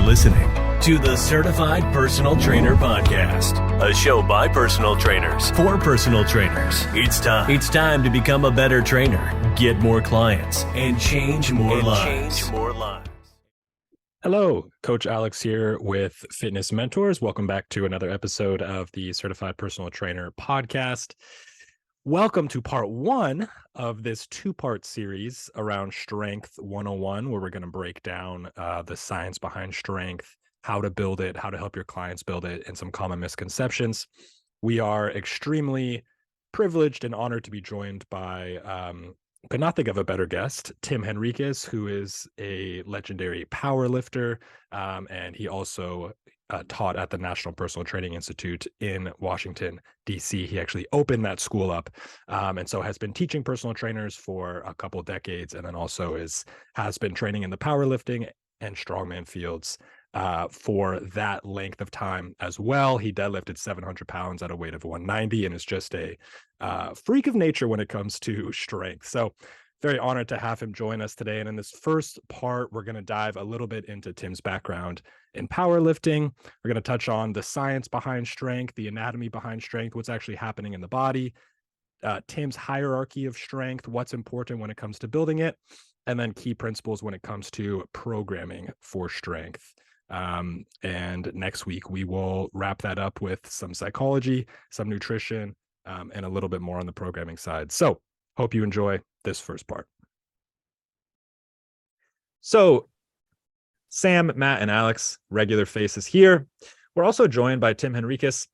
listening to the Certified Personal Trainer Podcast, a show by personal trainers for personal trainers. It's time to become a better trainer, get more clients, and change more lives. Hello, Coach Alex here with Fitness Mentors. Welcome back to another episode of the Certified Personal Trainer Podcast. Welcome to part one of this two-part series around Strength 101, where we're going to break down the science behind strength, how to build it, how to help your clients build it, and some common misconceptions. We are extremely privileged and honored to be joined by, could not think of a better guest, Tim Henriques, who is a legendary power lifter, and he also taught at the National Personal Training Institute in Washington, D.C. He actually opened that school up, and so has been teaching personal trainers for a couple decades, and then also has been training in the powerlifting and strongman fields for that length of time as well. He deadlifted 700 pounds at a weight of 190 and is just a freak of nature when it comes to strength. So very honored to have him join us today. And in this first part, we're going to dive a little bit into Tim's background in powerlifting. We're going to touch on the science behind strength, the anatomy behind strength, what's actually happening in the body, Tim's hierarchy of strength, what's important when it comes to building it, and then key principles when it comes to programming for strength. And next week, we will wrap that up with some psychology, some nutrition, and a little bit more on the programming side. So hope you enjoy this first part. So Sam, Matt, and Alex, regular faces here. We're also joined by Tim Henriques,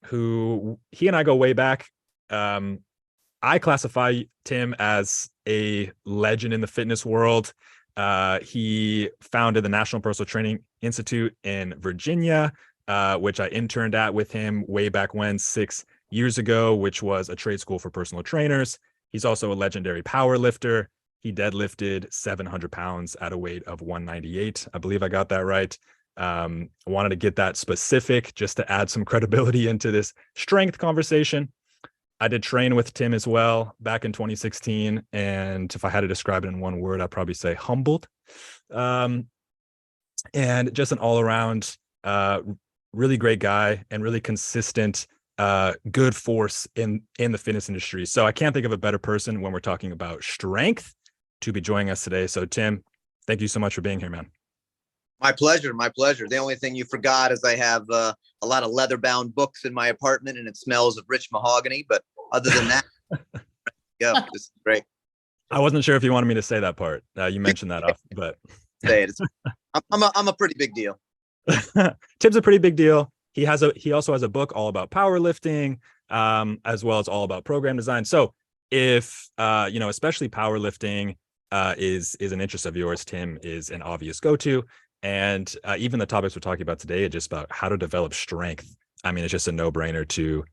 who he and I go way back. I classify Tim as a legend in the fitness world. He founded the National Personal Training Institute in Virginia, which I interned at with him way back when, 6 years ago, which was a trade school for personal trainers. He's also a legendary power lifter. He deadlifted 700 pounds at a weight of 198. I believe I got that right. I wanted to get that specific just to add some credibility into this strength conversation. I did train with Tim as well back in 2016. And if I had to describe it in one word, I'd probably say humbled. And just an all around really great guy and really consistent, good force in the fitness industry. So I can't think of a better person when we're talking about strength to be joining us today. So Tim, thank you so much for being here, man. My pleasure. My pleasure. The only thing you forgot is I have a lot of leather bound books in my apartment and it smells of rich mahogany. But other than that, yeah, this is great. I wasn't sure if you wanted me to say that part. You mentioned that off, but say it. I'm a pretty big deal. Tim's a pretty big deal. He also has a book all about powerlifting, as well as all about program design. So if especially powerlifting is an interest of yours, Tim is an obvious go-to. And even the topics we're talking about today are just about how to develop strength. I mean, it's just a no-brainer to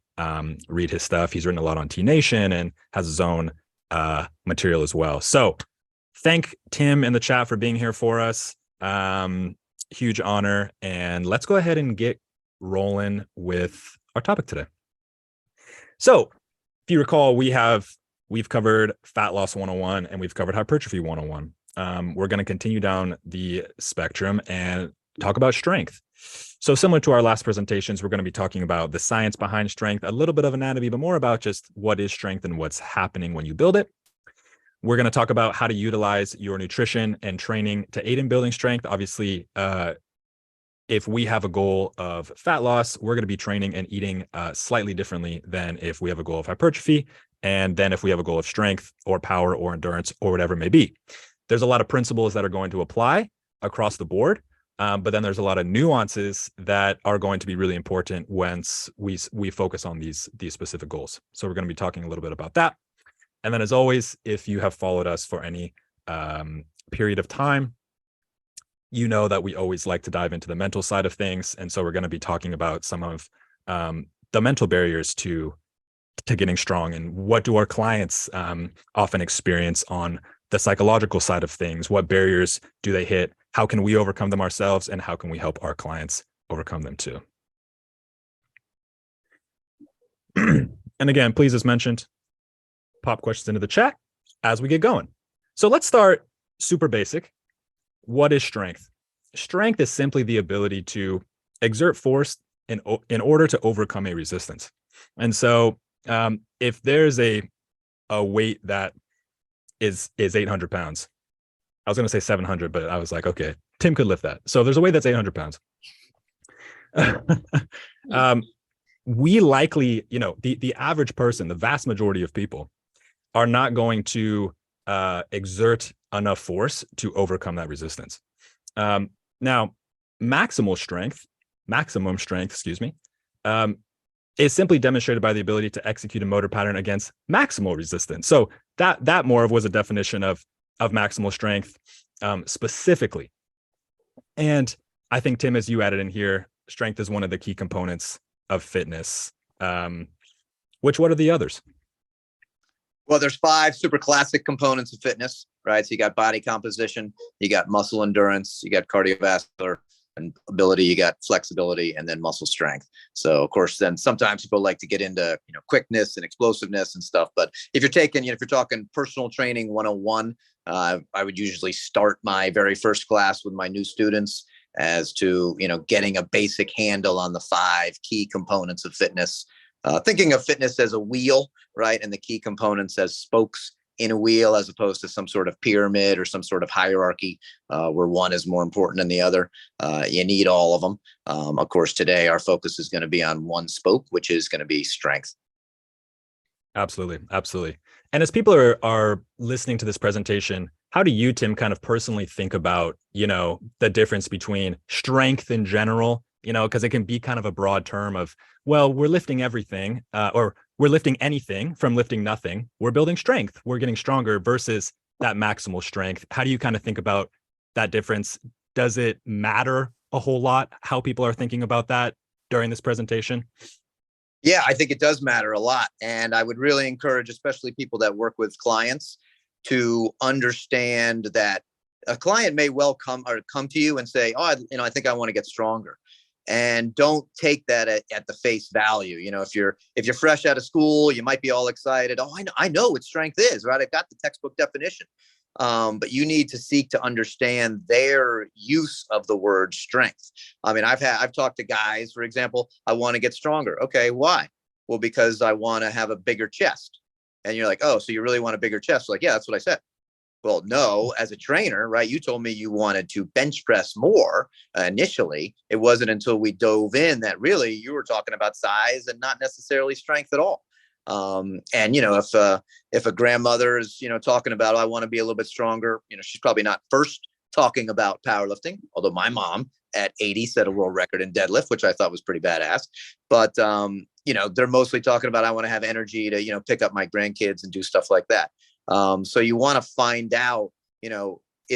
read his stuff. He's written a lot on T Nation and has his own material as well. So thank Tim in the chat for being here for us. Huge honor. And let's go ahead and get rolling with our topic today. So if you recall, we've covered Fat Loss 101 and we've covered Hypertrophy 101. We're going to continue down the spectrum and talk about strength. So similar to our last presentations, we're going to be talking about the science behind strength, a little bit of anatomy, but more about just what is strength and what's happening when you build it. We're going to talk about how to utilize your nutrition and training to aid in building strength. Obviously, if we have a goal of fat loss, we're going to be training and eating slightly differently than if we have a goal of hypertrophy. And then if we have a goal of strength or power or endurance or whatever it may be. There's a lot of principles that are going to apply across the board. But then there's a lot of nuances that are going to be really important once we focus on these specific goals. So we're going to be talking a little bit about that. And then as always, if you have followed us for any period of time, you know that we always like to dive into the mental side of things. And so we're going to be talking about some of the mental barriers to getting strong and what do our clients often experience on the psychological side of things. What barriers do they hit? How can we overcome them ourselves? And how can we help our clients overcome them too? And again, please, as mentioned, pop questions into the chat as we get going. So let's start super basic. What is strength? strength is simply the ability to exert force in order to overcome a resistance. And so if there's a weight that is 800 pounds, I was going to say 700, but I was like, okay, Tim could lift that. So there's a weight that's 800 pounds. We likely, the average person, the vast majority of people are not going to exert enough force to overcome that resistance. Now, maximum strength, is simply demonstrated by the ability to execute a motor pattern against maximal resistance. So that more of was a definition of maximal strength specifically. And I think, Tim, as you added in here, strength is one of the key components of fitness. What are the others? Well, there's 5 super classic components of fitness, right? So you got body composition, you got muscle endurance, you got cardiovascular ability, you got flexibility, and then muscle strength. So of course, then sometimes people like to get into, quickness and explosiveness and stuff. But if you're talking personal training 101, I would usually start my very first class with my new students as to, getting a basic handle on the 5 key components of fitness. Thinking of fitness as a wheel, right? And the key components as spokes in a wheel, as opposed to some sort of pyramid or some sort of hierarchy where one is more important than the other. You need all of them. Of course, today our focus is going to be on one spoke, which is going to be strength. Absolutely. Absolutely. And as people are listening to this presentation, how do you, Tim, kind of personally think about, the difference between strength in general, because it can be kind of a broad term of, well, we're lifting everything, or we're lifting anything from lifting nothing. We're building strength. We're getting stronger versus that maximal strength. How do you kind of think about that difference? Does it matter a whole lot how people are thinking about that during this presentation? Yeah, I think it does matter a lot. And I would really encourage, especially people that work with clients, to understand that a client may well come to you and say, oh, I think I want to get stronger. And don't take that at the face value. If you're fresh out of school, you might be all excited. Oh, I know what strength is, right? I've got the textbook definition. But you need to seek to understand their use of the word strength. I mean, I've talked to guys, for example, I want to get stronger. Okay, why? Well, because I want to have a bigger chest. And you're like, oh, so you really want a bigger chest? Like, yeah, that's what I said. Well, no, as a trainer, right? You told me you wanted to bench press more initially. It wasn't until we dove in that really you were talking about size and not necessarily strength at all. And if a grandmother is talking about, oh, I want to be a little bit stronger, she's probably not first talking about powerlifting. Although my mom at 80 set a world record in deadlift, which I thought was pretty badass. But they're mostly talking about, I want to have energy to pick up my grandkids and do stuff like that. So you want to find out,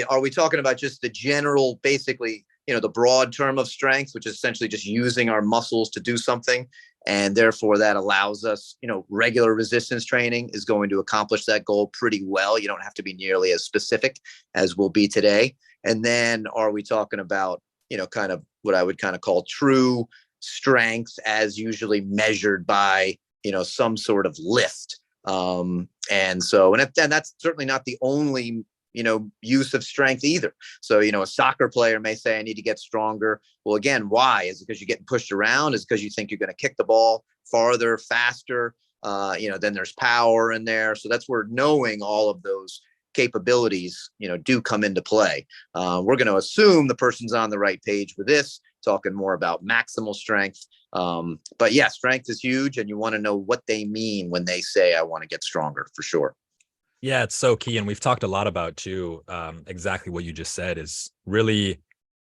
are we talking about just the general, basically, the broad term of strength, which is essentially just using our muscles to do something. And therefore that allows us, regular resistance training is going to accomplish that goal pretty well. You don't have to be nearly as specific as we'll be today. And then are we talking about, kind of what I would kind of call true strength as usually measured by, some sort of lift. And that's certainly not the only, use of strength either. So, a soccer player may say, I need to get stronger. Well, again, why? Is it because you're getting pushed around? Is it because you think you're going to kick the ball farther, faster? Then there's power in there. So that's where knowing all of those capabilities, do come into play. We're going to assume the person's on the right page with this, talking more about maximal strength. But yeah, strength is huge, and you want to know what they mean when they say, I want to get stronger, for sure. Yeah, it's so key. And we've talked a lot about too, exactly what you just said, is really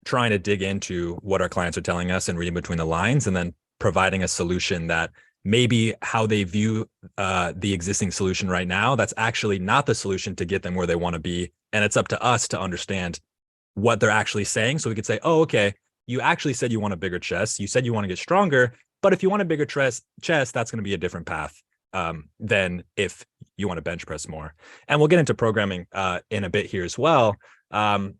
trying to dig into what our clients are telling us and reading between the lines, and then providing a solution that maybe how they view the existing solution right now, that's actually not the solution to get them where they want to be. And it's up to us to understand what they're actually saying. So we could say, oh, okay, you actually said you want a bigger chest. You said you want to get stronger, but if you want a bigger chest, that's going to be a different path than if you want to bench press more. And we'll get into programming in a bit here as well. But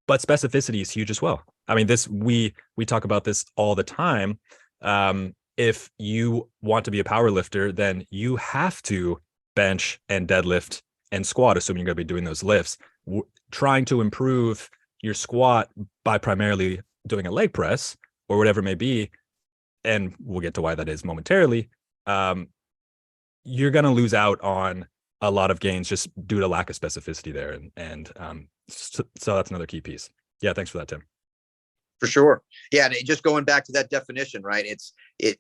specificity is huge as well. I mean, we talk about this all the time. If you want to be a power lifter, then you have to bench and deadlift and squat, assuming you're going to be doing those lifts. Trying to improve your squat by primarily doing a leg press or whatever it may be, and we'll get to why that is momentarily, you're going to lose out on a lot of gains just due to lack of specificity there. So that's another key piece. Yeah. Thanks for that, Tim. For sure. Yeah. And just going back to that definition, right?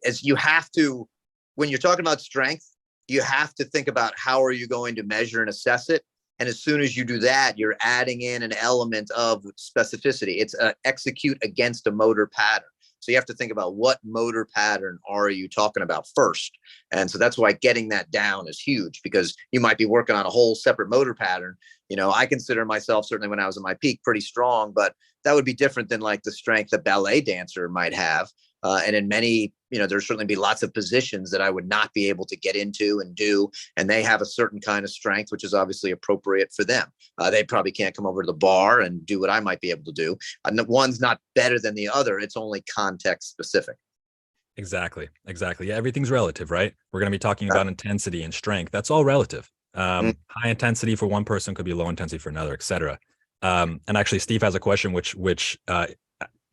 As you have to, when you're talking about strength, you have to think about how are you going to measure and assess it. And as soon as you do that, you're adding in an element of specificity. It's execute against a motor pattern. So you have to think about what motor pattern are you talking about first. And so that's why getting that down is huge, because you might be working on a whole separate motor pattern. I consider myself, certainly when I was at my peak, pretty strong, but that would be different than like the strength a ballet dancer might have. And in many, there'd certainly be lots of positions that I would not be able to get into and do. And they have a certain kind of strength, which is obviously appropriate for them. They probably can't come over to the bar and do what I might be able to do. And one's not better than the other. It's only context specific. Exactly. Yeah. Everything's relative, right? We're going to be talking about intensity and strength. That's all relative. High intensity for one person could be low intensity for another, et cetera. And actually Steve has a question, which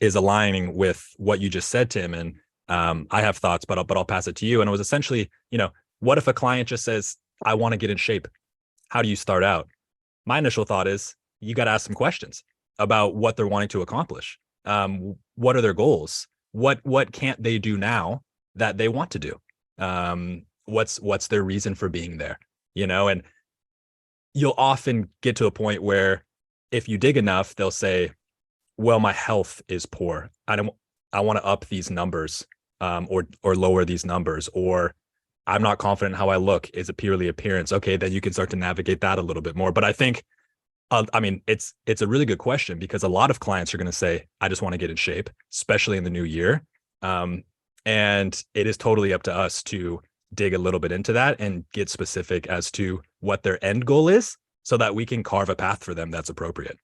is aligning with what you just said, Tim. And I have thoughts, but I'll pass it to you. And it was essentially, what if a client just says, I want to get in shape? How do you start out? My initial thought is you got to ask some questions about what they're wanting to accomplish. What are their goals? What can't they do now that they want to do? What's their reason for being there? And you'll often get to a point where if you dig enough, they'll say, well, my health is poor. I want to up these numbers, or lower these numbers, or I'm not confident how I look. Is it purely appearance? Okay, then you can start to navigate that a little bit more. But I think, it's a really good question, because a lot of clients are going to say, I just want to get in shape, especially in the new year. And it is totally up to us to dig a little bit into that and get specific as to what their end goal is, so that we can carve a path for them that's appropriate.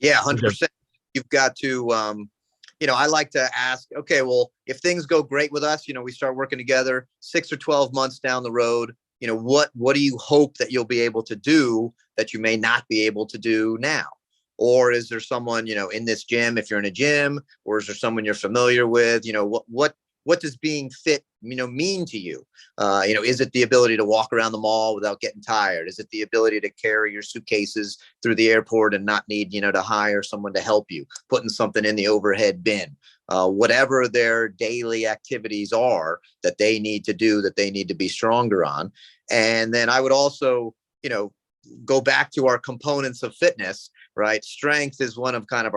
Yeah, 100%. You've got to, I like to ask, okay, well, if things go great with us, we start working together 6 or 12 months down the road, what do you hope that you'll be able to do that you may not be able to do now? Or is there someone, in this gym, if you're in a gym, or is there someone you're familiar with, what does being fit, mean to you? Is it the ability to walk around the mall without getting tired? Is it the ability to carry your suitcases through the airport and not need, to hire someone to help you, putting something in the overhead bin? Whatever their daily activities are that they need to do, that they need to be stronger on. And then I would also, go back to our components of fitness, right? Strength is one of kind of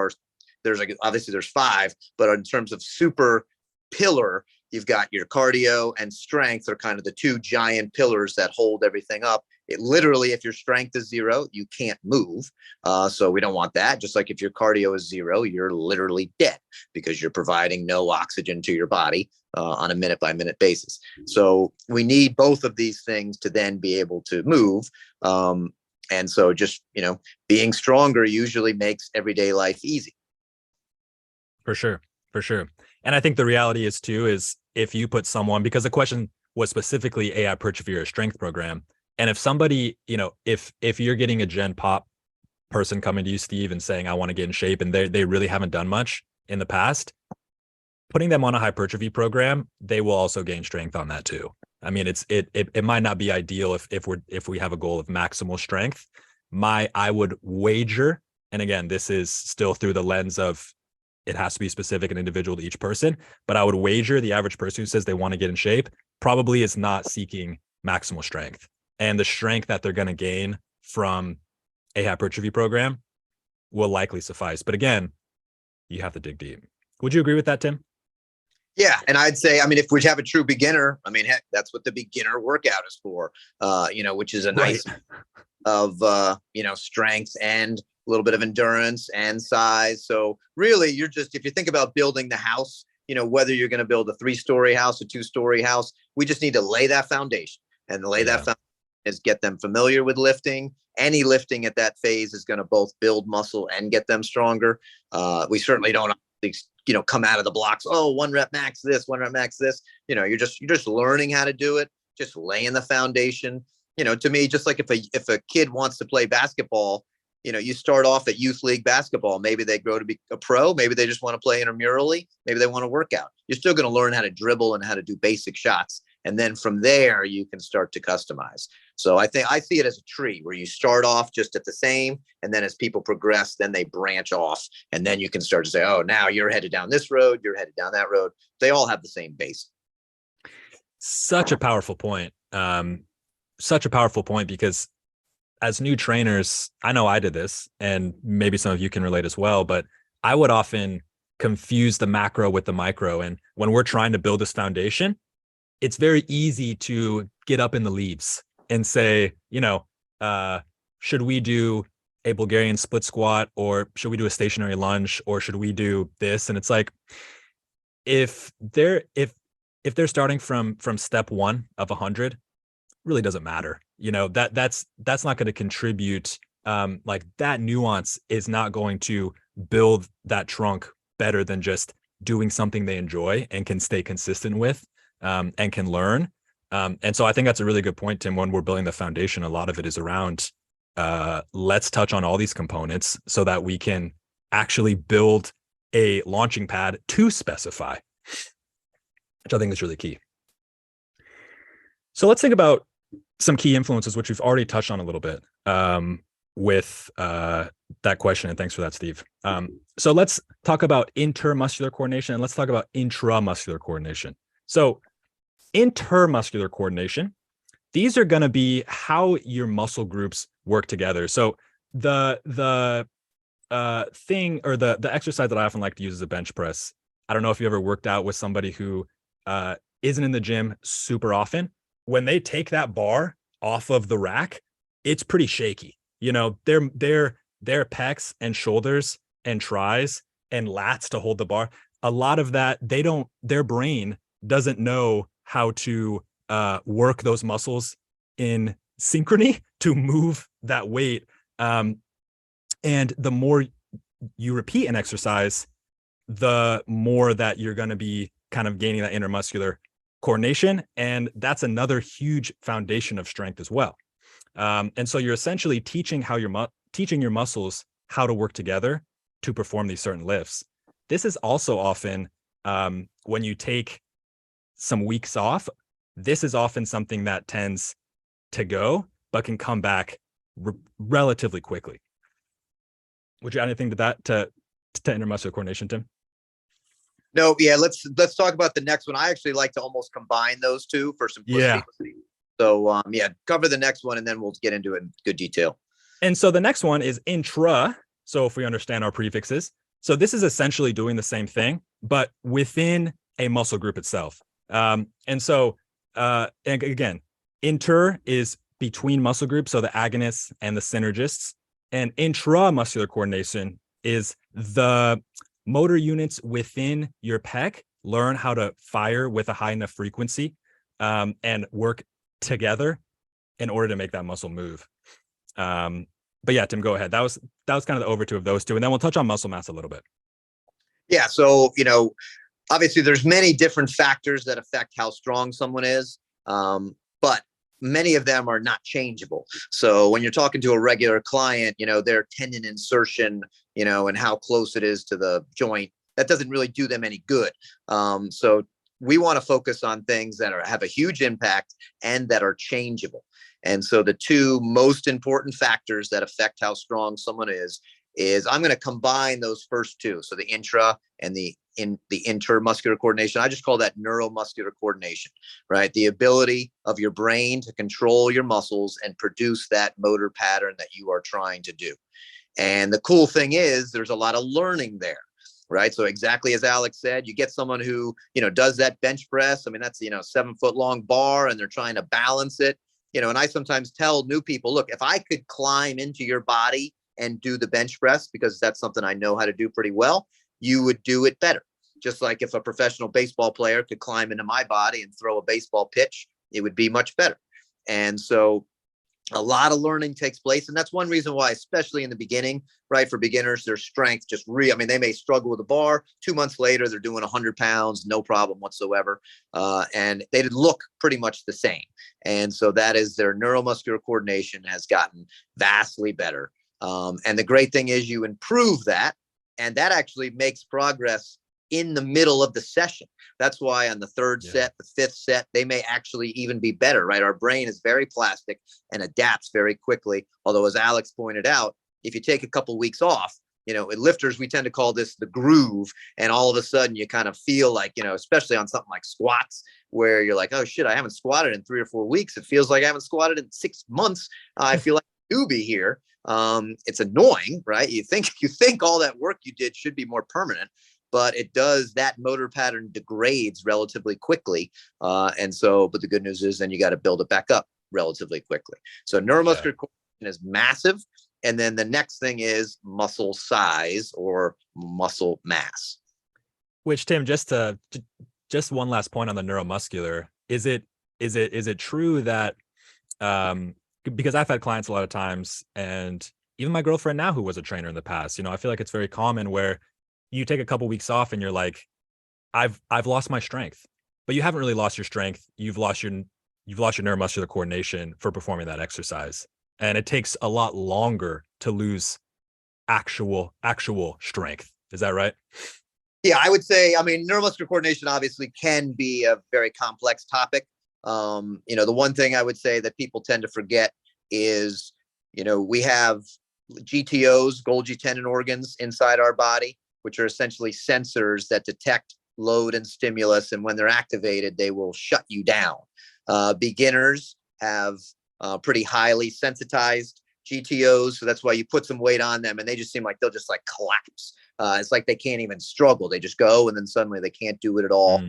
obviously there's 5, but in terms of super pillar, you've got your cardio and strength are kind of the 2 giant pillars that hold everything up. It literally, if your strength is 0, you can't move. So we don't want that. Just like if your cardio is 0, you're literally dead, because you're providing no oxygen to your body on a minute by minute basis. So we need both of these things to then be able to move. And so just, being stronger usually makes everyday life easy. For sure. And I think the reality is if you put someone, because the question was specifically a hypertrophy or a strength program. And if somebody, if you're getting a Gen Pop person coming to you, Steve, and saying, I want to get in shape, and they really haven't done much in the past, putting them on a hypertrophy program, they will also gain strength on that too. It might not be ideal if we have a goal of maximal strength. I would wager, and again, this is still through the lens of it has to be specific and individual to each person, but I would wager the average person who says they want to get in shape probably is not seeking maximal strength. And the strength that they're going to gain from a hypertrophy program will likely suffice. But again, you have to dig deep. Would you agree with that, Tim? Yeah. And I'd say, if we have a true beginner, heck, that's what the beginner workout is for, which is a nice of, strength and a little bit of endurance and size. So really if you think about building the house, whether you're going to build a 3-story house, a 2-story house, we just need to lay that foundation, and that foundation is get them familiar with lifting. Any lifting at that phase is going to both build muscle and get them stronger. We certainly don't, come out of the blocks. Oh, 1 rep max this, 1 rep max this. You're just learning how to do it, just laying the foundation. To me, just like if a kid wants to play basketball, you start off at youth league basketball. Maybe they grow to be a pro. Maybe they just want to play intramurally. Maybe they want to work out. You're still going to learn how to dribble and how to do basic shots. And then from there, you can start to customize. So I see it as a tree where you start off just at the same. And then as people progress, then they branch off. And then you can start to say, oh, now you're headed down this road. You're headed down that road. They all have the same base. Such a powerful point. Such a powerful point, because as new trainers, I know I did this, and maybe some of you can relate as well, but I would often confuse the macro with the micro. And when we're trying to build this foundation, it's very easy to get up in the leaves and say, should we do a Bulgarian split squat, or should we do a stationary lunge, or should we do this? And it's like, if they're starting from step 1 of 100, really doesn't matter. That's not going to contribute. Like that nuance is not going to build that trunk better than just doing something they enjoy and can stay consistent with, and can learn. And so I think that's a really good point, Tim. When we're building the foundation, a lot of it is around, let's touch on all these components so that we can actually build a launching pad to specify, which I think is really key. So let's think about some key influences, which we've already touched on a little bit, with that question. And thanks for that, Steve. So let's talk about intermuscular coordination, and let's talk about intramuscular coordination. So intermuscular coordination, these are going to be how your muscle groups work together. So the thing, or the exercise that I often like to use is a bench press. I don't know if you ever worked out with somebody who isn't in the gym super often. When they take that bar off of the rack, it's pretty shaky. Their pecs and shoulders and tries and lats to hold the bar. A lot of that, their brain doesn't know how to work those muscles in synchrony to move that weight. And the more you repeat an exercise, the more that you're going to be kind of gaining that intermuscular coordination. And that's another huge foundation of strength as well. And so you're essentially teaching your muscles how to work together to perform these certain lifts. This is also often, when you take some weeks off, this is often something that tends to go, but can come back relatively quickly. Would you add anything to that, to intermuscular coordination, Tim? No, yeah, let's talk about the next one. I actually like to almost combine those two for simplicity. Yeah. So cover the next one, and then we'll get into it in good detail. And so the next one is intra. So if we understand our prefixes, so this is essentially doing the same thing, but within a muscle group itself. And again, inter is between muscle groups, so the agonists and the synergists, and intramuscular coordination is the motor units within your pec learn how to fire with a high enough frequency, and work together in order to make that muscle move. But yeah, Tim, go ahead. That was kind of the overview of those two, and then we'll touch on muscle mass a little bit. Yeah. So, obviously there's many different factors that affect how strong someone is. But many of them are not changeable. So when you're talking to a regular client, their tendon insertion, and how close it is to the joint, that doesn't really do them any good. So we want to focus on things that have a huge impact and that are changeable. And so the two most important factors that affect how strong someone is I'm going to combine those first two. So the intra and the intermuscular coordination. I just call that neuromuscular coordination, right? The ability of your brain to control your muscles and produce that motor pattern that you are trying to do. And the cool thing is there's a lot of learning there, right? So exactly as Alex said, you get someone who, does that bench press. I mean, that's, 7-foot long bar, and they're trying to balance it, and I sometimes tell new people, look, if I could climb into your body and do the bench press, because that's something I know how to do pretty well, you would do it better. Just like if a professional baseball player could climb into my body and throw a baseball pitch, it would be much better. And so a lot of learning takes place. And that's one reason why, especially in the beginning, right, for beginners, their strength they may struggle with a bar. 2 months later, they're doing 100 pounds, no problem whatsoever. And they look pretty much the same. And so that is their neuromuscular coordination has gotten vastly better And the great thing is you improve that, and that actually makes progress in the middle of the session. That's why on the third set, the fifth set, they may actually even be better, right? Our brain is very plastic and adapts very quickly. Although, as Alex pointed out, if you take a couple weeks off, in lifters, we tend to call this the groove. And all of a sudden you kind of feel like, especially on something like squats, where you're like, oh shit, I haven't squatted in 3 or 4 weeks. It feels like I haven't squatted in 6 months. I feel like a newbie here. It's annoying, right? You think all that work you did should be more permanent, but it does. That motor pattern degrades relatively quickly. But the good news is then you got to build it back up relatively quickly. So neuromuscular coordination is massive. And then the next thing is muscle size or muscle mass. Which, Tim, just one last point on the neuromuscular, is it true that, because I've had clients a lot of times, and even my girlfriend now, who was a trainer in the past, I feel like it's very common where you take a couple weeks off and you're like, I've lost my strength, but you haven't really lost your strength. You've lost your neuromuscular coordination for performing that exercise. And it takes a lot longer to lose actual strength. Is that right? Yeah, I would say, neuromuscular coordination obviously can be a very complex topic. The one thing I would say that people tend to forget is, we have GTOs, Golgi tendon organs inside our body, which are essentially sensors that detect load and stimulus. And when they're activated, they will shut you down. Beginners have pretty highly sensitized GTOs. So that's why you put some weight on them and they just seem like they'll just like collapse. It's like they can't even struggle. They just go and then suddenly they can't do it at all.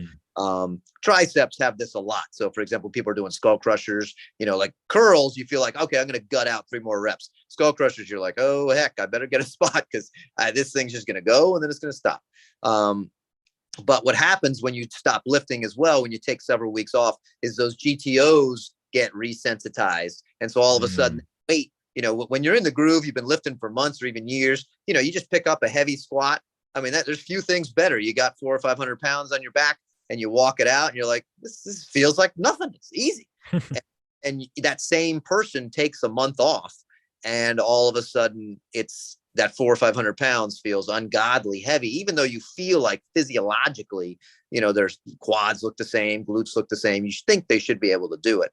Triceps have this a lot. So for example, people are doing skull crushers, like curls, you feel like, okay, I'm going to gut out 3 more reps. Skull crushers, you're like, oh heck, I better get a spot because this thing's just going to go and then it's going to stop. But what happens when you stop lifting as well, when you take several weeks off, is those GTOs get resensitized. And so all of a sudden, wait, when you're in the groove, you've been lifting for months or even years, you just pick up a heavy squat. There's few things better. You got 400 or 500 pounds on your back and you walk it out and you're like, this feels like nothing. It's easy. and that same person takes a month off and all of a sudden it's that 400 or 500 pounds feels ungodly heavy, even though you feel like physiologically, their quads look the same, glutes look the same. You think they should be able to do it.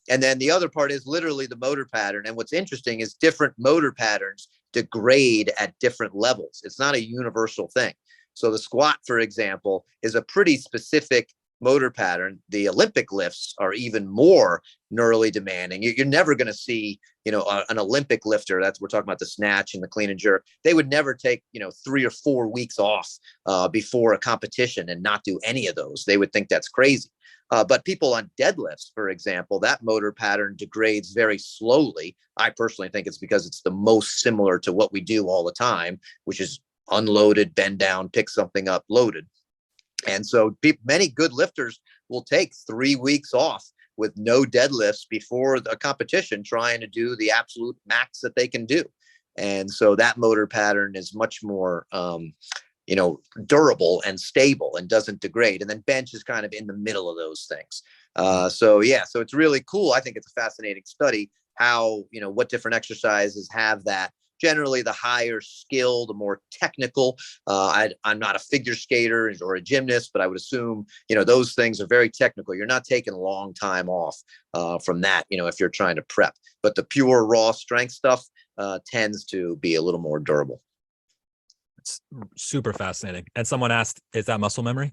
And then the other part is literally the motor pattern. And what's interesting is different motor patterns degrade at different levels. It's not a universal thing. So the squat, for example, is a pretty specific motor pattern. The Olympic lifts are even more neurally demanding. You're never going to see, an Olympic lifter. We're talking about the snatch and the clean and jerk. They would never take, 3 or 4 weeks off before a competition and not do any of those. They would think that's crazy. But people on deadlifts, for example, that motor pattern degrades very slowly. I personally think it's because it's the most similar to what we do all the time, which is unloaded, bend down, pick something up, loaded. And so many good lifters will take 3 weeks off with no deadlifts before a competition, trying to do the absolute max that they can do. And so that motor pattern is much more durable and stable and doesn't degrade. And then bench is kind of in the middle of those things. So it's really cool. I think it's a fascinating study how, what different exercises have that. Generally, the higher skill, the more technical. I'm not a figure skater or a gymnast, but I would assume, those things are very technical. You're not taking a long time off from that, if you're trying to prep. But the pure raw strength stuff tends to be a little more durable. It's super fascinating. And someone asked, is that muscle memory?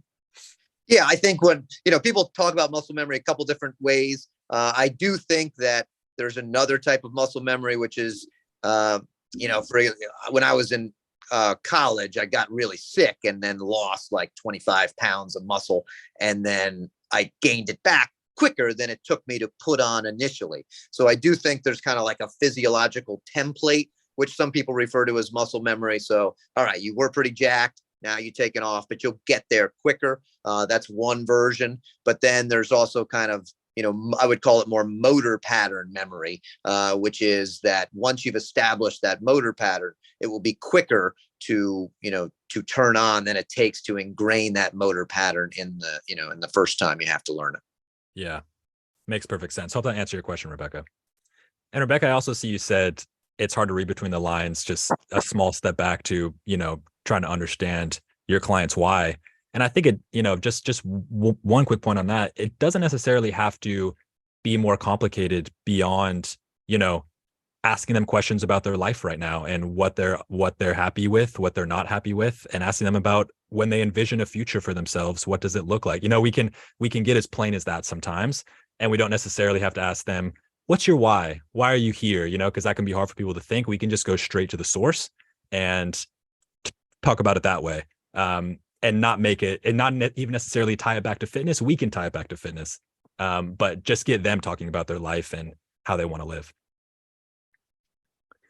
Yeah, I think when, people talk about muscle memory a couple different ways. I do think that there's another type of muscle memory, which is, when I was in college, I got really sick and then lost like 25 pounds of muscle. And then I gained it back quicker than it took me to put on initially. So I do think there's kind of like a physiological template, which some people refer to as muscle memory. So, all right, you were pretty jacked. Now you're taking off, but you'll get there quicker. That's one version. But then there's also kind of, I would call it more motor pattern memory, which is that once you've established that motor pattern, it will be quicker to turn on than it takes to ingrain that motor pattern in the first time you have to learn it. Yeah, makes perfect sense. Hope that answered your question, Rebecca. And Rebecca, I also see you said it's hard to read between the lines, just a small step back to, trying to understand your client's why. And I think it, one quick point on that, it doesn't necessarily have to be more complicated beyond, asking them questions about their life right now and what they're happy with, what they're not happy with, and asking them about when they envision a future for themselves, what does it look like? We can get as plain as that sometimes, and we don't necessarily have to ask them, what's your why? Why are you here? Because that can be hard for people to think. We can just go straight to the source and talk about it that way, and not make it, and not even necessarily tie it back to fitness. We can tie it back to fitness, but just get them talking about their life and how they want to live.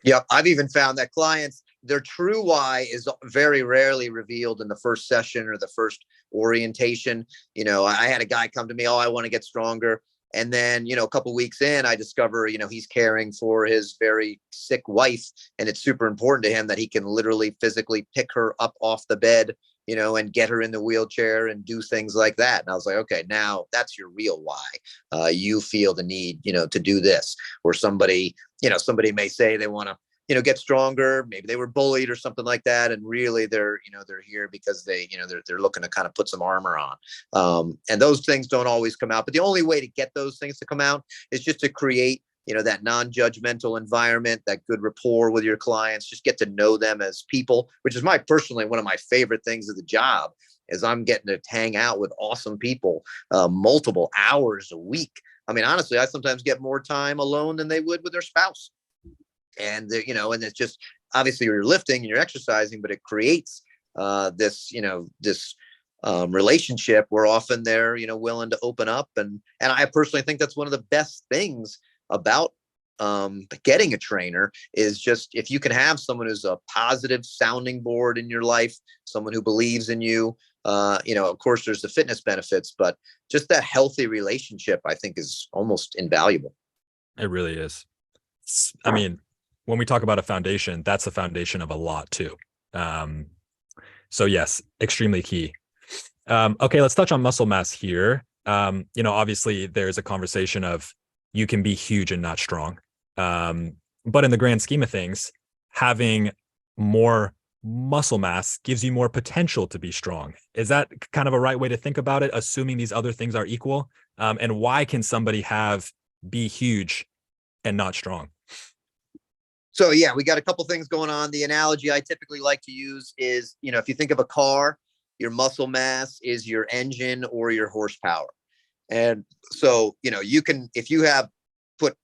Yeah, I've even found that clients, their true why is very rarely revealed in the first session or the first orientation. I had a guy come to me, I want to get stronger. And then, a couple weeks in, I discover, he's caring for his very sick wife. And it's super important to him that he can literally physically pick her up off the bed, and get her in the wheelchair and do things like that. And I was like, okay, now that's your real why. You feel the need, to do this. Or somebody may say they want to, get stronger. Maybe they were bullied or something like that. And really they're here because they're looking to kind of put some armor on. And those things don't always come out. But the only way to get those things to come out is just to create, that non-judgmental environment, that good rapport with your clients, just get to know them as people, which is personally one of my favorite things of the job, is I'm getting to hang out with awesome people, multiple hours a week. I mean, honestly, I sometimes get more time alone than they would with their spouse. And, and it's just, obviously you're lifting and you're exercising, but it creates this relationship where often they're, willing to open up. And I personally think that's one of the best things about getting a trainer, is just if you can have someone who's a positive sounding board in your life, someone who believes in you, of course there's the fitness benefits, but just that healthy relationship, I think, is almost invaluable. It really is. I mean, when we talk about a foundation, that's the foundation of a lot too. So yes, extremely key. Okay, let's touch on muscle mass here. Obviously there's a conversation of you can be huge and not strong. But in the grand scheme of things, having more muscle mass gives you more potential to be strong. Is that kind of a right way to think about it, assuming these other things are equal? And why can somebody be huge and not strong? So yeah, we got a couple things going on. The analogy I typically like to use is, if you think of a car, your muscle mass is your engine or your horsepower. And so, if you have put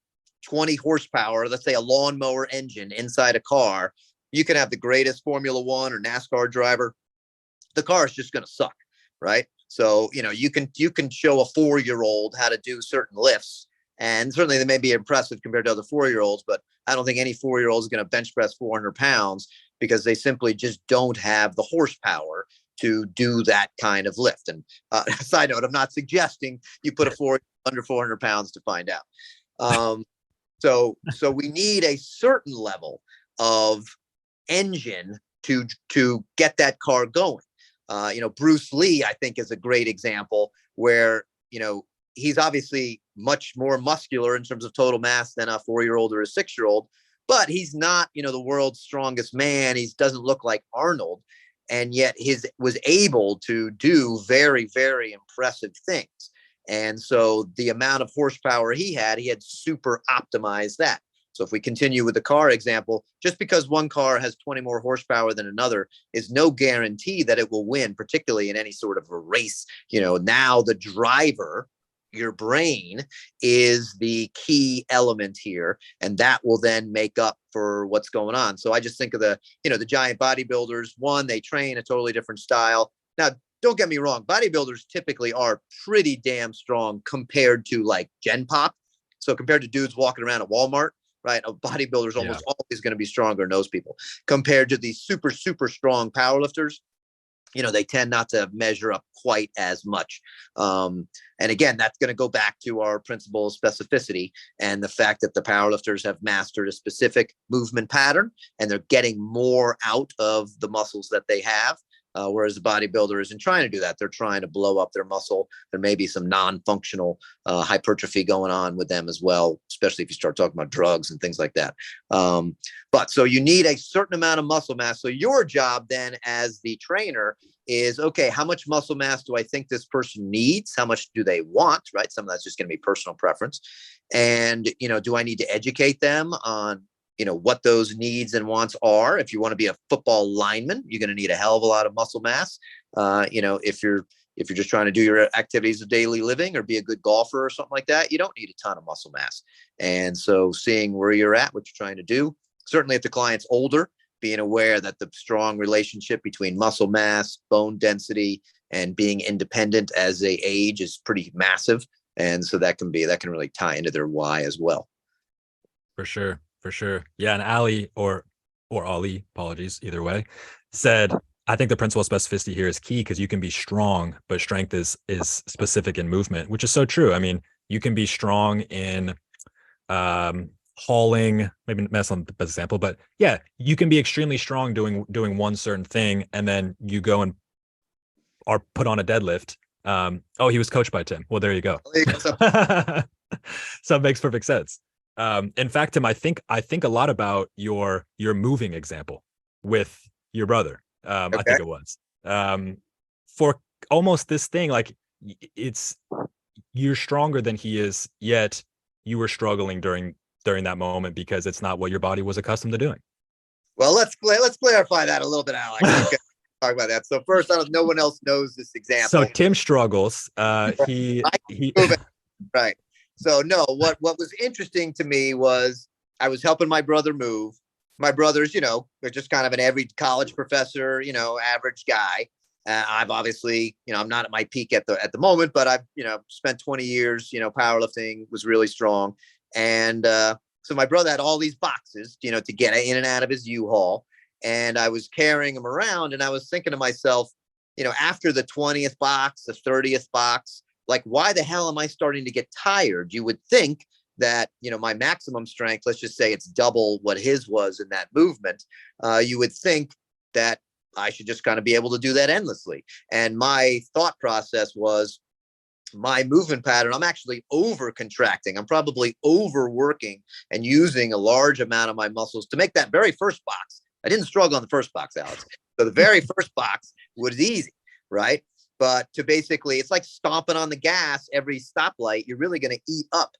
20 horsepower, let's say a lawnmower engine inside a car, you can have the greatest Formula One or NASCAR driver. The car is just going to suck, right? So, you can show a 4-year-old how to do certain lifts, and certainly they may be impressive compared to other 4-year-olds, but I don't think any 4-year-old is going to bench press 400 pounds because they simply just don't have the horsepower to do that kind of lift. And side note, I'm not suggesting you put a 4 under 400 pounds to find out. So we need a certain level of engine to get that car going. Bruce Lee, I think, is a great example where, he's obviously much more muscular in terms of total mass than a 4-year-old or a 6-year-old, but he's not, the world's strongest man. He doesn't look like Arnold. And yet was able to do very, very impressive things. And so the amount of horsepower he had super optimized that. So if we continue with the car example, just because one car has 20 more horsepower than another is no guarantee that it will win, particularly in any sort of a race. Now the driver, your brain, is the key element here, and that will then make up for what's going on. So I just think of the giant bodybuilders. One, they train a totally different style. Now, don't get me wrong, bodybuilders typically are pretty damn strong compared to like Gen Pop. So compared to dudes walking around at Walmart, right? A bodybuilder is almost always going to be stronger than those people. Compared to these super, super strong powerlifters, they tend not to measure up quite as much. And again, that's going to go back to our principle of specificity and the fact that the powerlifters have mastered a specific movement pattern and they're getting more out of the muscles that they have. Whereas the bodybuilder isn't trying to do that. They're trying to blow up their muscle. There may be some non-functional hypertrophy going on with them as well, especially if you start talking about drugs and things like that. But so you need a certain amount of muscle mass. So your job then as the trainer is, okay, how much muscle mass do I think this person needs? How much do they want, right? Some of that's just going to be personal preference. And, do I need to educate them on, what those needs and wants are? If you want to be a football lineman, you're going to need a hell of a lot of muscle mass. If you're just trying to do your activities of daily living or be a good golfer or something like that, you don't need a ton of muscle mass. And so seeing where you're at, what you're trying to do, certainly if the client's older, being aware that the strong relationship between muscle mass, bone density, and being independent as they age is pretty massive. And so that can really tie into their why as well. For sure. Yeah. And Ali or Ali, apologies, either way, said, I think the principle of specificity here is key because you can be strong, but strength is specific in movement, which is so true. I mean, you can be strong in hauling, maybe that's not the best example, but yeah, you can be extremely strong doing one certain thing, and then you go and are put on a deadlift. He was coached by Tim. Well, there you go. So it makes perfect sense. In fact, Tim, I think a lot about your moving example with your brother. Okay. I think it was for almost this thing, like you're stronger than he is, yet you were struggling during that moment because it's not what your body was accustomed to doing. Well, let's clarify that a little bit, Alex. Okay. Talk about that. So first, no one else knows this example. So Tim struggles. He right. So no, what was interesting to me was I was helping my brother move. My brother's, they're just kind of an average college professor, average guy. I've obviously, I'm not at my peak at the moment, but I've, spent 20 years, powerlifting, was really strong. And so my brother had all these boxes, to get in and out of his U-Haul. And I was carrying them around and I was thinking to myself, after the 20th box, the 30th box, like, why the hell am I starting to get tired? You would think that, my maximum strength, let's just say it's double what his was in that movement. You would think that I should just kind of be able to do that endlessly. And my thought process was my movement pattern, I'm actually over contracting. I'm probably overworking and using a large amount of my muscles to make that very first box. I didn't struggle on the first box, Alex. So the very first box was easy, right? But to basically, it's like stomping on the gas every stoplight. You're really going to eat up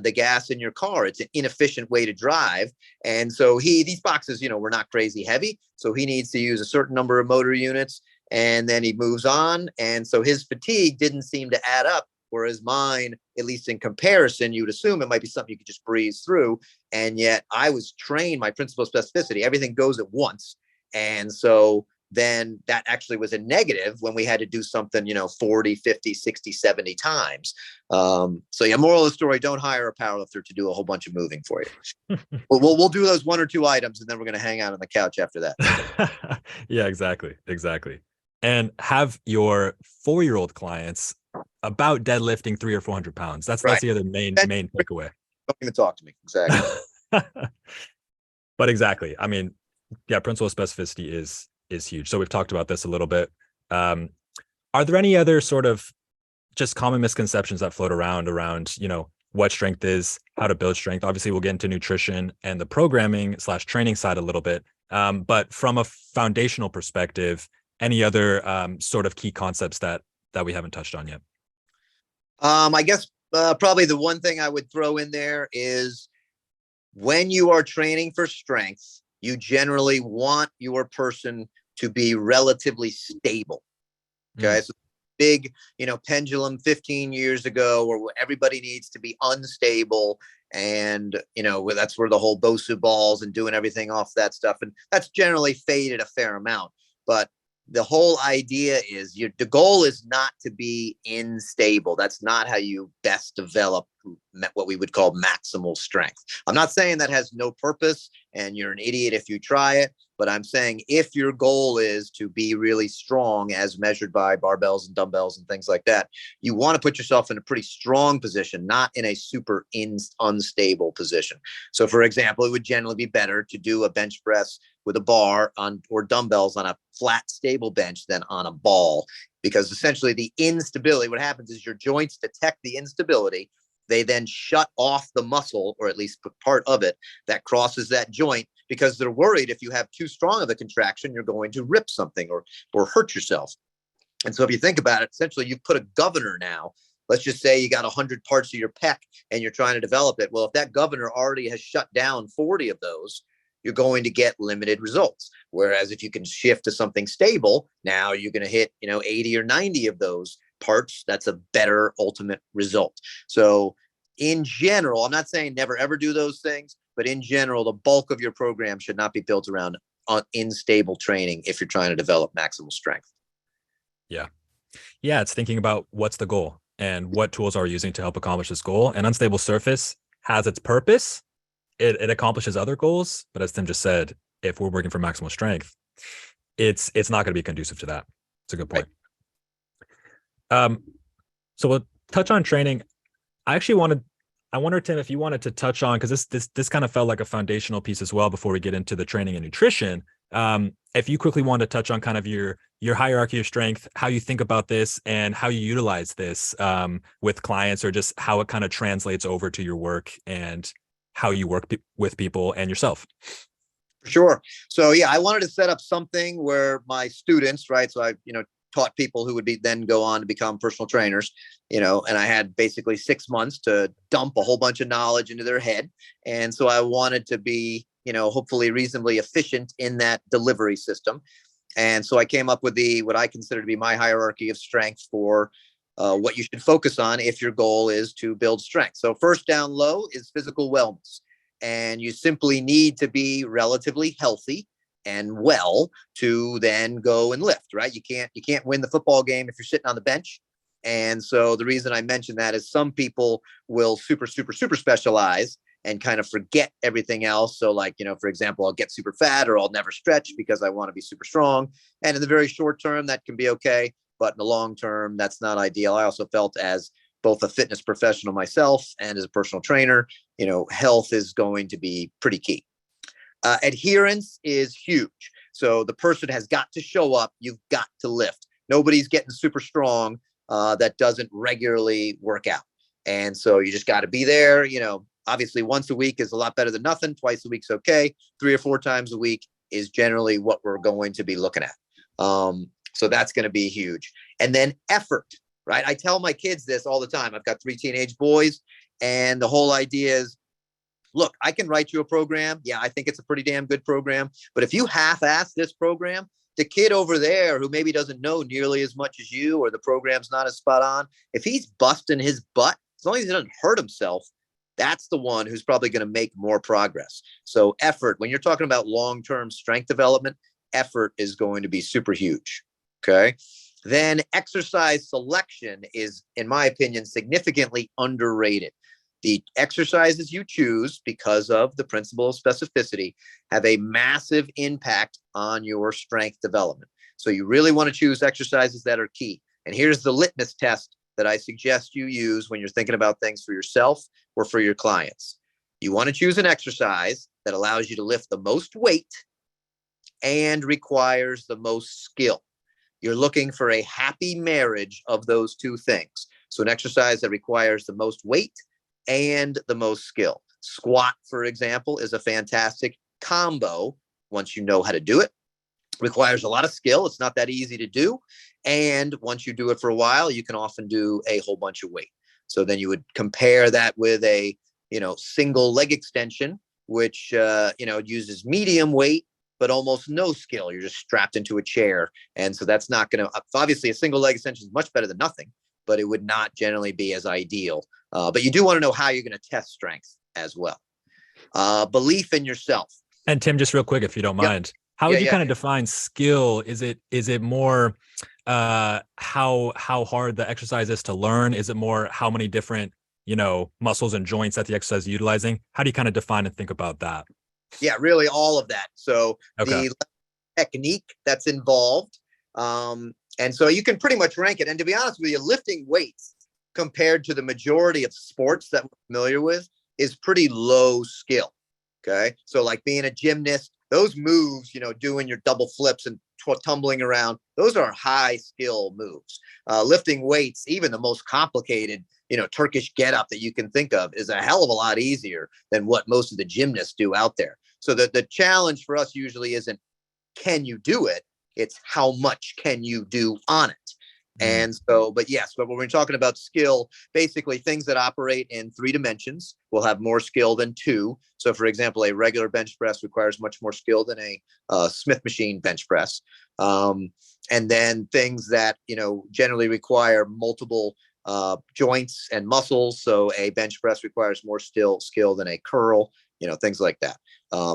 the gas in your car. It's an inefficient way to drive. And so these boxes, were not crazy heavy. So he needs to use a certain number of motor units and then he moves on. And so his fatigue didn't seem to add up. Whereas mine, at least in comparison, you'd assume it might be something you could just breeze through. And yet I was trained, my principle of specificity, everything goes at once. And so then that actually was a negative when we had to do something, 40, 50, 60, 70 times. So yeah, moral of the story, don't hire a powerlifter to do a whole bunch of moving for you. We'll do those 1 or 2 items and then we're going to hang out on the couch after that. Yeah, exactly. And have your 4-year-old clients about deadlifting 300 or 400 pounds. That's the other main takeaway. Don't even talk to me. Exactly. But exactly. I mean, yeah, principle of specificity is huge. So we've talked about this a little bit. Are there any other sort of just common misconceptions that float around, what strength is, how to build strength? Obviously, we'll get into nutrition and the programming / training side a little bit. But from a foundational perspective, any other sort of key concepts that we haven't touched on yet? I guess probably the one thing I would throw in there is when you are training for strength, you generally want your person to be relatively stable. Okay. So big, pendulum 15 years ago where everybody needs to be unstable. And, that's where the whole BOSU balls and doing everything off that stuff. And that's generally faded a fair amount. But the whole idea is the goal is not to be unstable. That's not how you best develop what we would call maximal strength. I'm not saying that has no purpose and you're an idiot if you try it, but I'm saying if your goal is to be really strong as measured by barbells and dumbbells and things like that, you want to put yourself in a pretty strong position, not in a super unstable position. So for example, it would generally be better to do a bench press with a bar on or dumbbells on a flat, stable bench than on a ball, because essentially the instability, what happens is your joints detect the instability. They then shut off the muscle, or at least part of it, that crosses that joint, because they're worried if you have too strong of a contraction, you're going to rip something or hurt yourself. And so if you think about it, essentially you've put a governor now. Let's just say you got 100 parts of your pec and you're trying to develop it. Well, if that governor already has shut down 40 of those, you're going to get limited results. Whereas if you can shift to something stable, now you're going to hit, 80 or 90 of those parts. That's a better ultimate result. So in general, I'm not saying never ever do those things, but in general, the bulk of your program should not be built around unstable training if you're trying to develop maximal strength. Yeah. Yeah. It's thinking about what's the goal and what tools are we using to help accomplish this goal. An unstable surface has its purpose. It accomplishes other goals. But as Tim just said, if we're working for maximal strength, it's not going to be conducive to that. It's a good point. Right. So we'll touch on training. I wonder, Tim, if you wanted to touch on, because this kind of felt like a foundational piece as well before we get into the training and nutrition. If you quickly wanted to touch on kind of your hierarchy of strength, how you think about this and how you utilize this with clients, or just how it kind of translates over to your work and how you work with people and yourself. Sure. So yeah, I wanted to set up something where my students, right? So I, taught people who would then go on to become personal trainers, and I had basically 6 months to dump a whole bunch of knowledge into their head. And so I wanted to be, hopefully reasonably efficient in that delivery system. And so I came up with what I consider to be my hierarchy of strength for what you should focus on if your goal is to build strength. So first down low is physical wellness. And you simply need to be relatively healthy and well to then go and lift, right? You can't win the football game if you're sitting on the bench. And so the reason I mention that is some people will super specialize and kind of forget everything else. So like, for example, I'll get super fat or I'll never stretch because I want to be super strong. And in the very short term, that can be okay. But in the long term, that's not ideal. I also felt, as both a fitness professional myself and as a personal trainer, health is going to be pretty key. Adherence is huge. So the person has got to show up. You've got to lift. Nobody's getting super strong that doesn't regularly work out. And so you just got to be there. Obviously once a week is a lot better than nothing. Twice a week's okay. 3 or 4 times a week is generally what we're going to be looking at. So that's going to be huge. And then effort, right? I tell my kids this all the time. I've got 3 teenage boys, and the whole idea is, look, I can write you a program. Yeah, I think it's a pretty damn good program. But if you half-ass this program, the kid over there who maybe doesn't know nearly as much as you, or the program's not as spot on, if he's busting his butt, as long as he doesn't hurt himself, that's the one who's probably going to make more progress. So effort, when you're talking about long-term strength development, effort is going to be super huge. Okay. Then exercise selection is, in my opinion, significantly underrated. The exercises you choose, because of the principle of specificity, have a massive impact on your strength development. So you really want to choose exercises that are key. And here's the litmus test that I suggest you use when you're thinking about things for yourself or for your clients. You want to choose an exercise that allows you to lift the most weight and requires the most skill. You're looking for a happy marriage of those two things. So an exercise that requires the most weight and the most skill. Squat, for example, is a fantastic combo once you know how to do it. Requires a lot of skill. It's not that easy to do. And once you do it for a while, you can often do a whole bunch of weight. So then you would compare that with a, single leg extension, which, uses medium weight, but almost no skill. You're just strapped into a chair. And so that's not going to, obviously a single leg extension is much better than nothing, but it would not generally be as ideal. But you do want to know how you're going to test strength as well. Belief in yourself. And Tim, just real quick, if you don't mind, how would you kind of define skill? Is it more how hard the exercise is to learn? Is it more how many different, muscles and joints that the exercise is utilizing? How do you kind of define and think about that? Yeah, really all of that. So the technique that's involved. And so you can pretty much rank it. And to be honest with you, lifting weights compared to the majority of sports that we're familiar with is pretty low skill. Okay. So like being a gymnast, those moves, doing your double flips and tumbling around, those are high skill moves. Lifting weights, even the most complicated, Turkish get up that you can think of, is a hell of a lot easier than what most of the gymnasts do out there. So the challenge for us usually isn't, can you do it? It's how much can you do on it? And so, but when we're talking about skill, basically things that operate in 3 dimensions will have more skill than 2. So for example, a regular bench press requires much more skill than a Smith machine bench press. And then things that, generally require multiple joints and muscles. So a bench press requires more skill than a curl, things like that.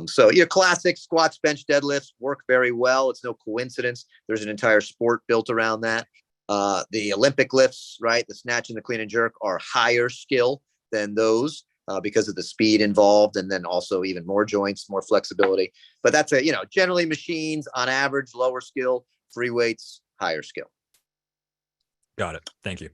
So your classic squats, bench, deadlifts work very well. It's no coincidence. There's an entire sport built around that. The Olympic lifts, right? The snatch and the clean and jerk are higher skill than those because of the speed involved, and then also even more joints, more flexibility. But that's generally machines on average, lower skill, free weights, higher skill. Got it. Thank you.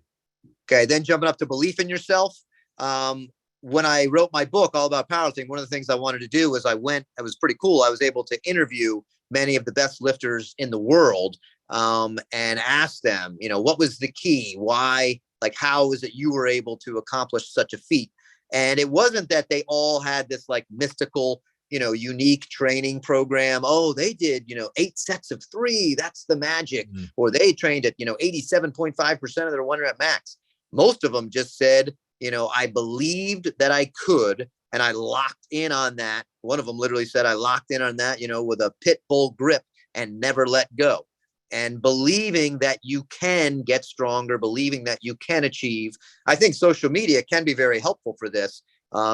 Okay. Then jumping up to belief in yourself. When I wrote my book all about powerlifting, one of the things I wanted to do was it was pretty cool. I was able to interview many of the best lifters in the world and ask them, what was the key? Why, how is it you were able to accomplish such a feat? And it wasn't that they all had this mystical, unique training program. Oh, they did, 8 sets of 3. That's the magic. Or they trained at, 87.5% of their 1 rep max. Most of them just said, I believed that I could, and I locked in on that. One of them literally said, I locked in on that, with a pit bull grip and never let go. And believing that you can get stronger, believing that you can achieve. I think social media can be very helpful for this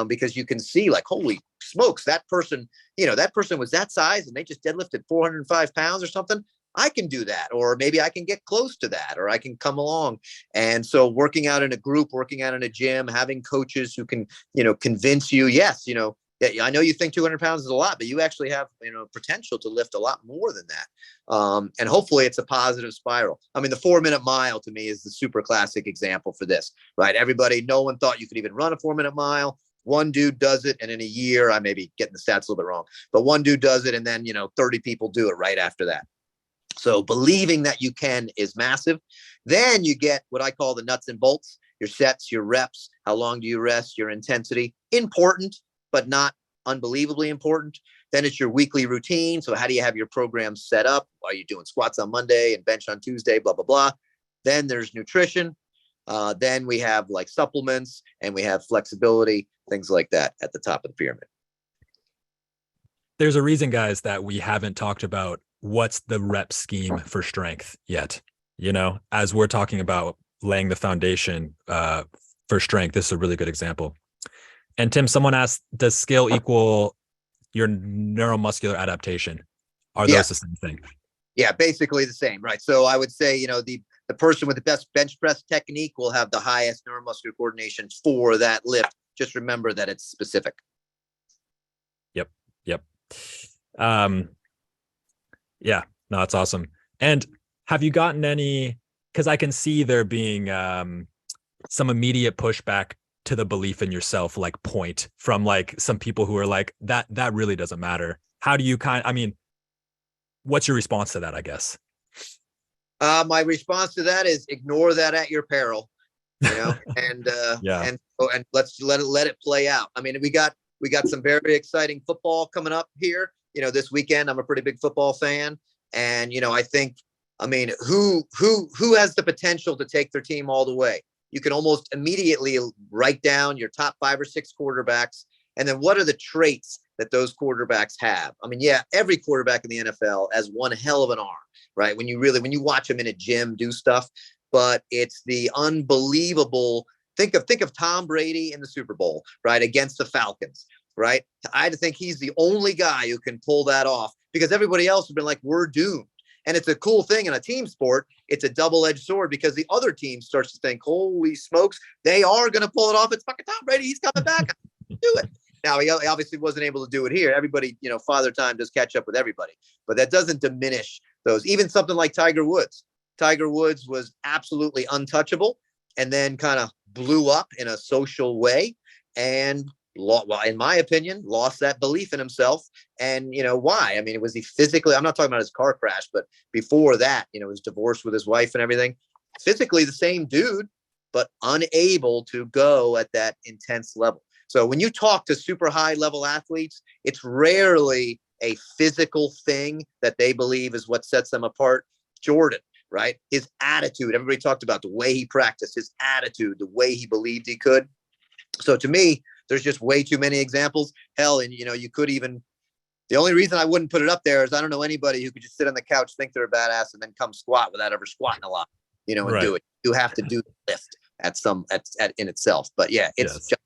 because you can see holy smokes, that person was that size and they just deadlifted 405 pounds or something. I can do that, or maybe I can get close to that, or I can come along. And so working out in a group, working out in a gym, having coaches who can, convince you, yes, I know you think 200 pounds is a lot, but you actually have, potential to lift a lot more than that. And hopefully it's a positive spiral. I mean, the 4-minute mile to me is the super classic example for this, right? No one thought you could even run a 4-minute mile. One dude does it, and in a year, I may be getting the stats a little bit wrong, but one dude does it, and then, 30 people do it right after that. So believing that you can is massive. Then you get what I call the nuts and bolts, your sets, your reps, how long do you rest, your intensity, important, but not unbelievably important. Then it's your weekly routine. So how do you have your program set up? Are you doing squats on Monday and bench on Tuesday, blah, blah, blah. Then there's nutrition. Then we have supplements, and we have flexibility, things like that at the top of the pyramid. There's a reason, guys, that we haven't talked about what's the rep scheme for strength yet. As we're talking about laying the foundation for strength, this is a really good example. And Tim, someone asked, does skill equal your neuromuscular adaptation? Are those the same thing? Yeah, basically the same, right? So I would say, the person with the best bench press technique will have the highest neuromuscular coordination for that lift. Just remember that it's specific. Yep. Yeah, no, that's awesome. And have you gotten any, because I can see there being some immediate pushback to the belief in yourself, point from some people who are that really doesn't matter. How do you what's your response to that, I guess? My response to that is ignore that at your peril, and let's let it play out. I mean, we got some very exciting football coming up here, this weekend. I'm a pretty big football fan. And, I think, who has the potential to take their team all the way? You can almost immediately write down your top 5 or 6 quarterbacks. And then what are the traits that those quarterbacks have? Every quarterback in the NFL has one hell of an arm, right? When you watch them in a gym do stuff, but it's the unbelievable. Think of Tom Brady in the Super Bowl, right? Against the Falcons, right? I think he's the only guy who can pull that off, because everybody else has been we're doomed. And it's a cool thing in a team sport. It's a double-edged sword, because the other team starts to think, holy smokes, they are going to pull it off. It's fucking Tom Brady. He's coming back. Do it. Now, he obviously wasn't able to do it here. Everybody, Father Time does catch up with everybody. But that doesn't diminish those. Even something like Tiger Woods. Tiger Woods was absolutely untouchable and then kind of blew up in a social way. And well, in my opinion, lost that belief in himself. And, why? I mean, was he physically, I'm not talking about his car crash, but before that, his divorce with his wife and everything, physically the same dude, but unable to go at that intense level. So when you talk to super high level athletes, it's rarely a physical thing that they believe is what sets them apart. Jordan, right? His attitude, everybody talked about the way he practiced, his attitude, the way he believed he could. So to me, there's just way too many examples. Hell, and you could even, the only reason I wouldn't put it up there is I don't know anybody who could just sit on the couch, think they're a badass, and then come squat without ever squatting a lot, and Right. do it. You have to do the lift in itself. But yeah, it's Yes. just.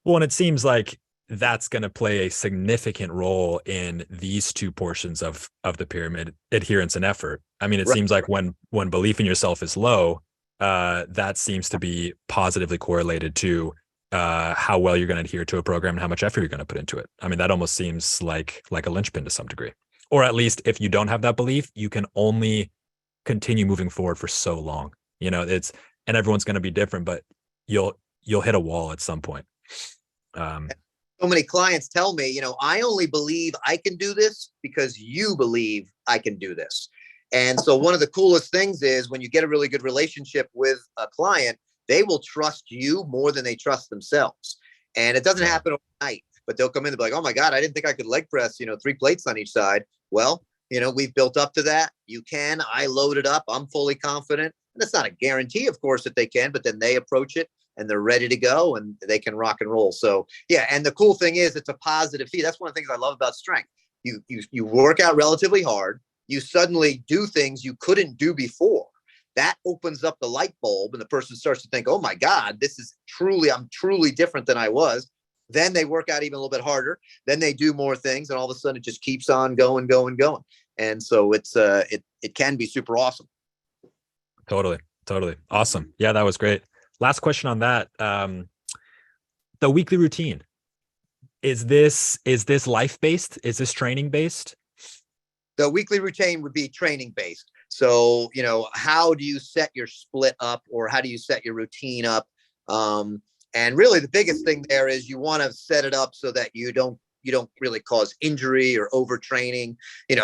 Well, and it seems like that's going to play a significant role in these two portions of the pyramid, adherence and effort. I mean, it Right. seems like when belief in yourself is low, that seems to be positively correlated to how well you're going to adhere to a program and how much effort you're going to put into it. I mean, that almost seems like a linchpin to some degree. Or at least if you don't have that belief, you can only continue moving forward for so long. And everyone's going to be different, but you'll hit a wall at some point. So many clients tell me, I only believe I can do this because you believe I can do this. And so one of the coolest things is when you get a really good relationship with a client, they will trust you more than they trust themselves. And it doesn't happen overnight, but they'll come in and be like, oh my God, I didn't think I could leg press, 3 plates on each side. Well, we've built up to that. You can, I loaded up. I'm fully confident. And that's not a guarantee, of course, that they can, but then they approach it and they're ready to go and they can rock and roll. So yeah. And the cool thing is it's a positive feed. That's one of the things I love about strength. You work out relatively hard. You suddenly do things you couldn't do before. That opens up the light bulb and the person starts to think, oh my God, I'm truly different than I was. Then they work out even a little bit harder. Then they do more things and all of a sudden it just keeps on going. And so it can be super awesome. Totally. Awesome. Yeah, that was great. Last question on that. The weekly routine. Is this life-based? Is this training-based? The weekly routine would be training-based. So, how do you set your split up or how do you set your routine up? And really the biggest thing there is you want to set it up so that you don't really cause injury or overtraining.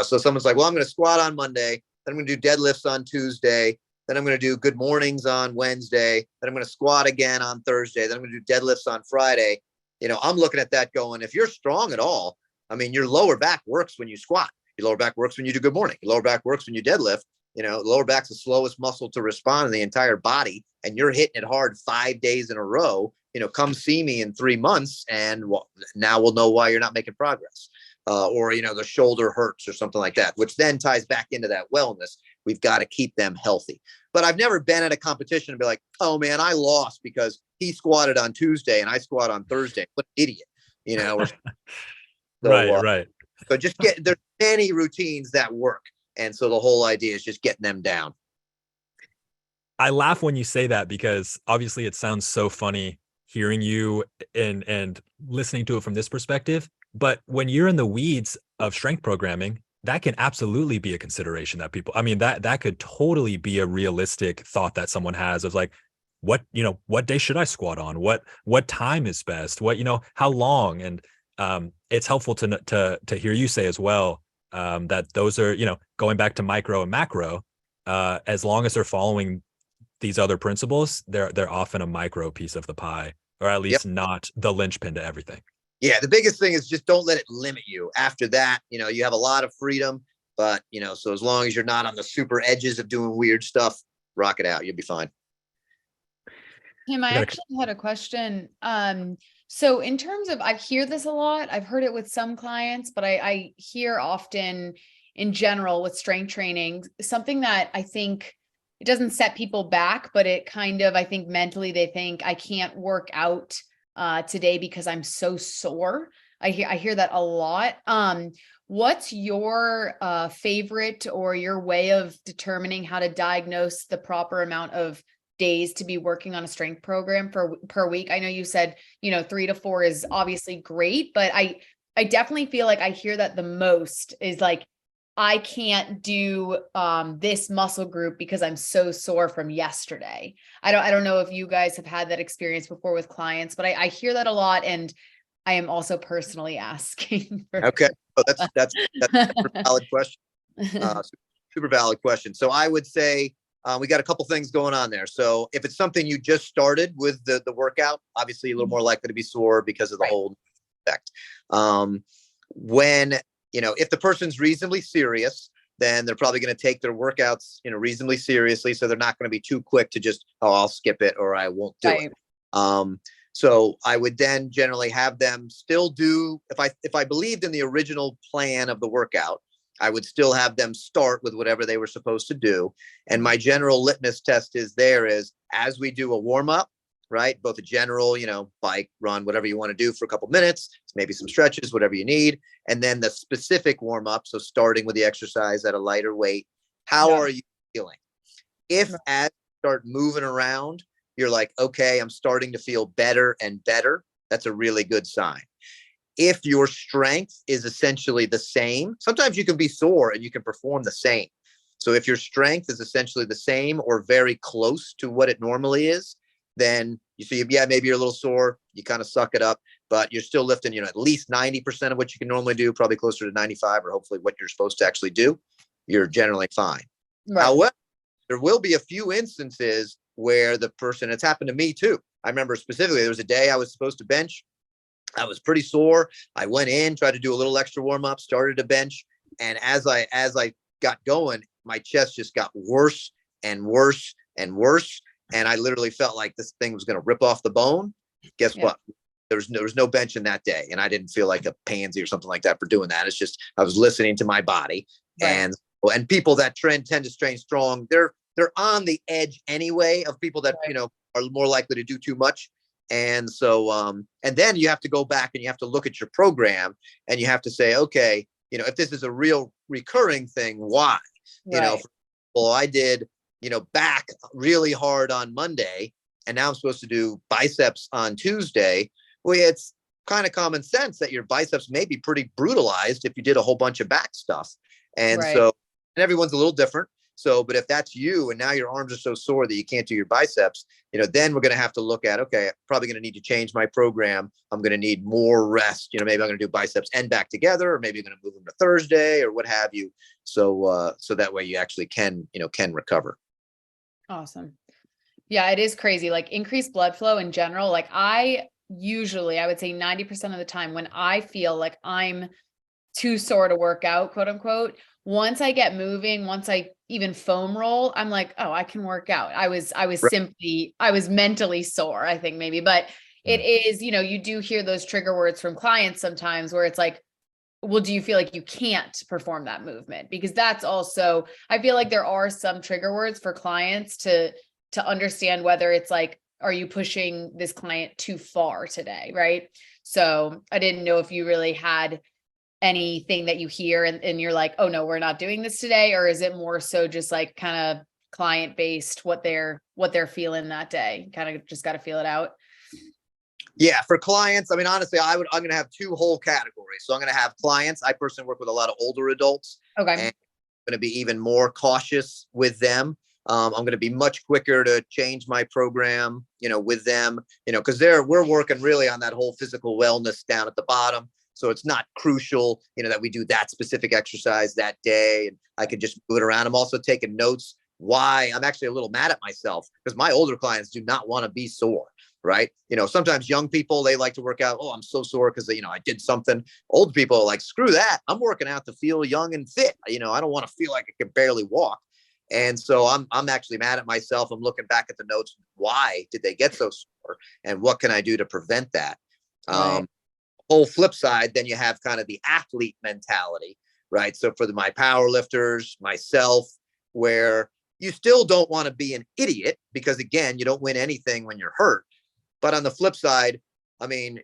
So someone's like, well, I'm going to squat on Monday. Then I'm going to do deadlifts on Tuesday. Then I'm going to do good mornings on Wednesday. Then I'm going to squat again on Thursday. Then I'm going to do deadlifts on Friday. I'm looking at that going, if you're strong at all, I mean, your lower back works when you squat. Your lower back works when you do good morning. Your lower back works when you deadlift. Lower back's the slowest muscle to respond in the entire body. And you're hitting it hard 5 days in a row. Come see me in 3 months and now we'll know why you're not making progress. Or the shoulder hurts or something like that, which then ties back into that wellness. We've got to keep them healthy. But I've never been at a competition and be like, oh man, I lost because he squatted on Tuesday and I squat on Thursday. What an idiot, Right. So there's many routines that work. And so the whole idea is just getting them down. I laugh when you say that because obviously it sounds so funny hearing you and listening to it from this perspective. But when you're in the weeds of strength programming, that can absolutely be a consideration that people, I mean, that could totally be a realistic thought that someone has of like, what day should I squat on? What time is best? How long? And it's helpful to hear you say as well, that those are, going back to micro and macro, as long as they're following these other principles, they're often a micro piece of the pie, or at least not the linchpin to everything. Yeah, the biggest thing is just don't let it limit you. After that, you have a lot of freedom, but so as long as you're not on the super edges of doing weird stuff, rock it out. You'll be fine. Tim, I actually had a question. So in terms of, I hear this a lot. I've heard it with some clients, but I hear often in general with strength training, something that I think it doesn't set people back, but it kind of, I think mentally they think I can't work out today because I'm so sore. I hear that a lot. What's your favorite or your way of determining how to diagnose the proper amount of days to be working on a strength program per week? I know you said, 3 to 4 is obviously great, but I definitely feel like I hear that the most is like, I can't do this muscle group because I'm so sore from yesterday. I don't know if you guys have had that experience before with clients, but I hear that a lot, and I am also personally asking for Okay. Oh, that's a valid question. Super valid question. So I would say we got a couple things going on there. So if it's something you just started with the workout, obviously a little more likely to be sore because of the whole effect. When, if the person's reasonably serious, then they're probably going to take their workouts, reasonably seriously. So they're not going to be too quick to just, I'll skip it or I won't do it. So I would then generally have them still do, if I believed in the original plan of the workout, I would still have them start with whatever they were supposed to do. And my general litmus test is as we do a warm up, right? Both a general, bike, run, whatever you want to do for a couple minutes, maybe some stretches, whatever you need. And then the specific warm up. So starting with the exercise at a lighter weight, how are you feeling? If as you start moving around, you're like, okay, I'm starting to feel better and better, that's a really good sign. If your strength is essentially the same, sometimes you can be sore and you can perform the same. So if your strength is essentially the same or very close to what it normally is, then you see, maybe you're a little sore, you kind of suck it up, but you're still lifting, at least 90% of what you can normally do, probably closer to 95 or hopefully what you're supposed to actually do. You're generally fine. Right. However, there will be a few instances where the person, it's happened to me too. I remember specifically, there was a day I was supposed to bench. I was pretty sore. I went in, tried to do a little extra warm up, started to bench. And as I got going, my chest just got worse and worse and worse. And I literally felt like this thing was going to rip off the bone. Guess what? There was no benching that day. And I didn't feel like a pansy or something like that for doing that. It's just, I was listening to my body. Right. And people that tend to train strong, they're on the edge anyway of people that, are more likely to do too much. And so, and then you have to go back and you have to look at your program and you have to say, okay, if this is a real recurring thing, why? Right. I did, back really hard on Monday, and now I'm supposed to do biceps on Tuesday. Well, it's kind of common sense that your biceps may be pretty brutalized if you did a whole bunch of back stuff. And so, and everyone's a little different. So, but if that's you and now your arms are so sore that you can't do your biceps, then we're going to have to look at, okay, I'm probably going to need to change my program. I'm going to need more rest. Maybe I'm going to do biceps and back together, or maybe I'm going to move them to Thursday or what have you. So, so that way you actually can recover. Awesome. Yeah, it is crazy. Like increased blood flow in general. Like I would say 90% of the time when I feel like I'm too sore to work out, quote unquote, once I get moving, once I even foam roll, I'm like, oh, I can work out. I was mentally sore, I think maybe, but it is, you do hear those trigger words from clients sometimes where it's like, well, do you feel like you can't perform that movement? Because that's also, I feel like there are some trigger words for clients to understand whether it's like, are you pushing this client too far today? Right. So I didn't know if you really had anything that you hear and you're like, oh no, we're not doing this today. Or is it more so just like kind of client based, what they're feeling that day? Kind of just got to feel it out. Yeah. For clients, I mean, honestly, I'm going to have two whole categories. So I'm going to have clients. I personally work with a lot of older adults. Okay. And I'm going to be even more cautious with them. I'm going to be much quicker to change my program, with them, because we're working really on that whole physical wellness down at the bottom. So it's not crucial, that we do that specific exercise that day and I could just move it around. I'm also taking notes why I'm actually a little mad at myself because my older clients do not want to be sore, right? Sometimes young people, they like to work out. Oh, I'm so sore because, I did something. Old people are like, screw that. I'm working out to feel young and fit. I don't want to feel like I can barely walk. And so I'm actually mad at myself. I'm looking back at the notes. Why did they get so sore? And what can I do to prevent that? Right. Whole flip side, then you have kind of the athlete mentality, right? So for my power lifters, myself, where you still don't want to be an idiot because again, you don't win anything when you're hurt. But on the flip side, I mean,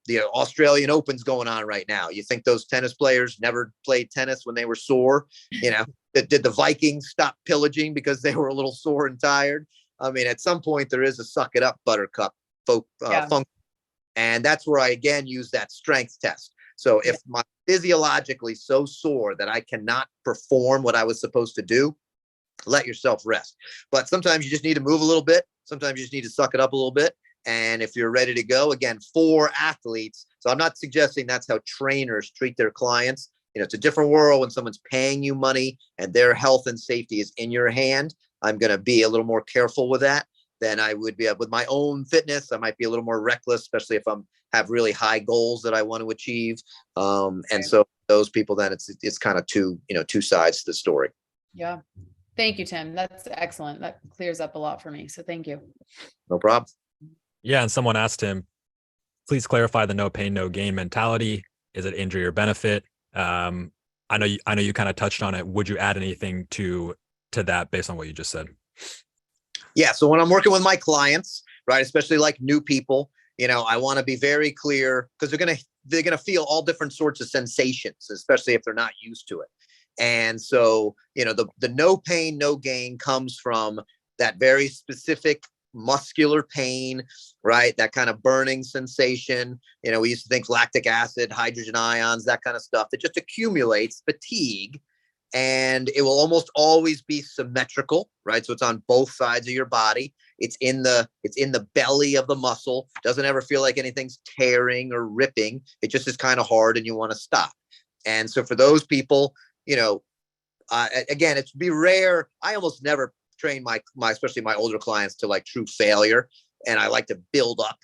the Australian Open's going on right now. You think those tennis players never played tennis when they were sore? Did the Vikings stop pillaging because they were a little sore and tired? I mean, at some point there is a suck it up buttercup function. And that's where I, again, use that strength test. So if my physiologically so sore that I cannot perform what I was supposed to do, let yourself rest. But sometimes you just need to move a little bit. Sometimes you just need to suck it up a little bit. And if you're ready to go, again, for athletes. So I'm not suggesting that's how trainers treat their clients. It's a different world when someone's paying you money and their health and safety is in your hand. I'm going to be a little more careful with that than I would be with my own fitness. I might be a little more reckless, especially if have really high goals that I want to achieve. And so those people, then it's kind of two sides to the story. Yeah. Thank you, Tim. That's excellent. That clears up a lot for me. So thank you. No problem. Yeah. And someone asked him, please clarify the no pain, no gain mentality. Is it injury or benefit? I know you kind of touched on it. Would you add anything to that based on what you just said? Yeah. So when I'm working with my clients, right, especially like new people, I want to be very clear because they're going to feel all different sorts of sensations, especially if they're not used to it. And so, the no pain, no gain comes from that very specific muscular pain, right? That kind of burning sensation. We used to think lactic acid, hydrogen ions, that kind of stuff that just accumulates, fatigue, and it will almost always be symmetrical, right? So it's on both sides of your body. It's in the belly of the muscle. Doesn't ever feel like anything's tearing or ripping. It just is kind of hard and you want to stop. And so for those people, again, it's be rare. I almost never train my especially my older clients to like true failure. And I like to build up,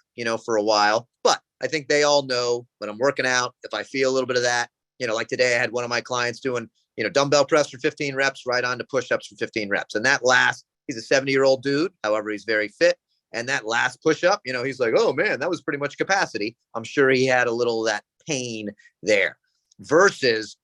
for a while. But I think they all know when I'm working out, if I feel a little bit of that, like today I had one of my clients doing, dumbbell press for 15 reps, right on to push-ups for 15 reps. And that last, he's a 70-year-old dude. However, he's very fit. And that last push-up, he's like, oh man, that was pretty much capacity. I'm sure he had a little of that pain there versus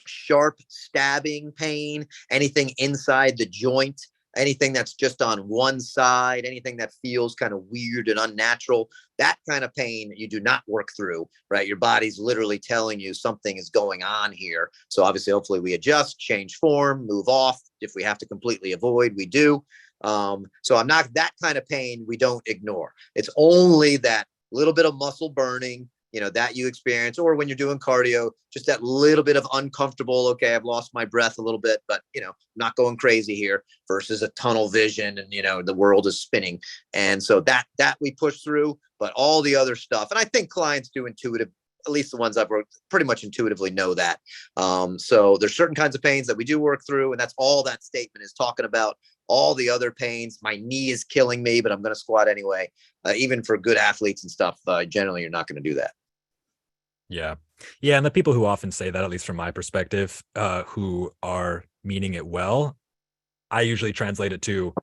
sharp stabbing pain, anything inside the joint, anything that's just on one side, anything that feels kind of weird and unnatural, that kind of pain you do not work through, right? Your body's literally telling you something is going on here. So obviously, hopefully we adjust, change form, move off. If we have to completely avoid, we do. So I'm not that kind of pain we don't ignore. It's only that little bit of muscle burning, that you experience, or when you're doing cardio, just that little bit of uncomfortable, okay, I've lost my breath a little bit, but, not going crazy here versus a tunnel vision and, the world is spinning. And so that we push through, but all the other stuff, and I think clients do intuitive, at least the ones I've worked pretty much intuitively know that. So there's certain kinds of pains that we do work through, and that's all that statement is talking about. All the other pains, my knee is killing me, but I'm going to squat anyway. Even for good athletes and stuff, generally you're not going to do that. Yeah. Yeah. And the people who often say that, at least from my perspective, who are meaning it well, I usually translate it to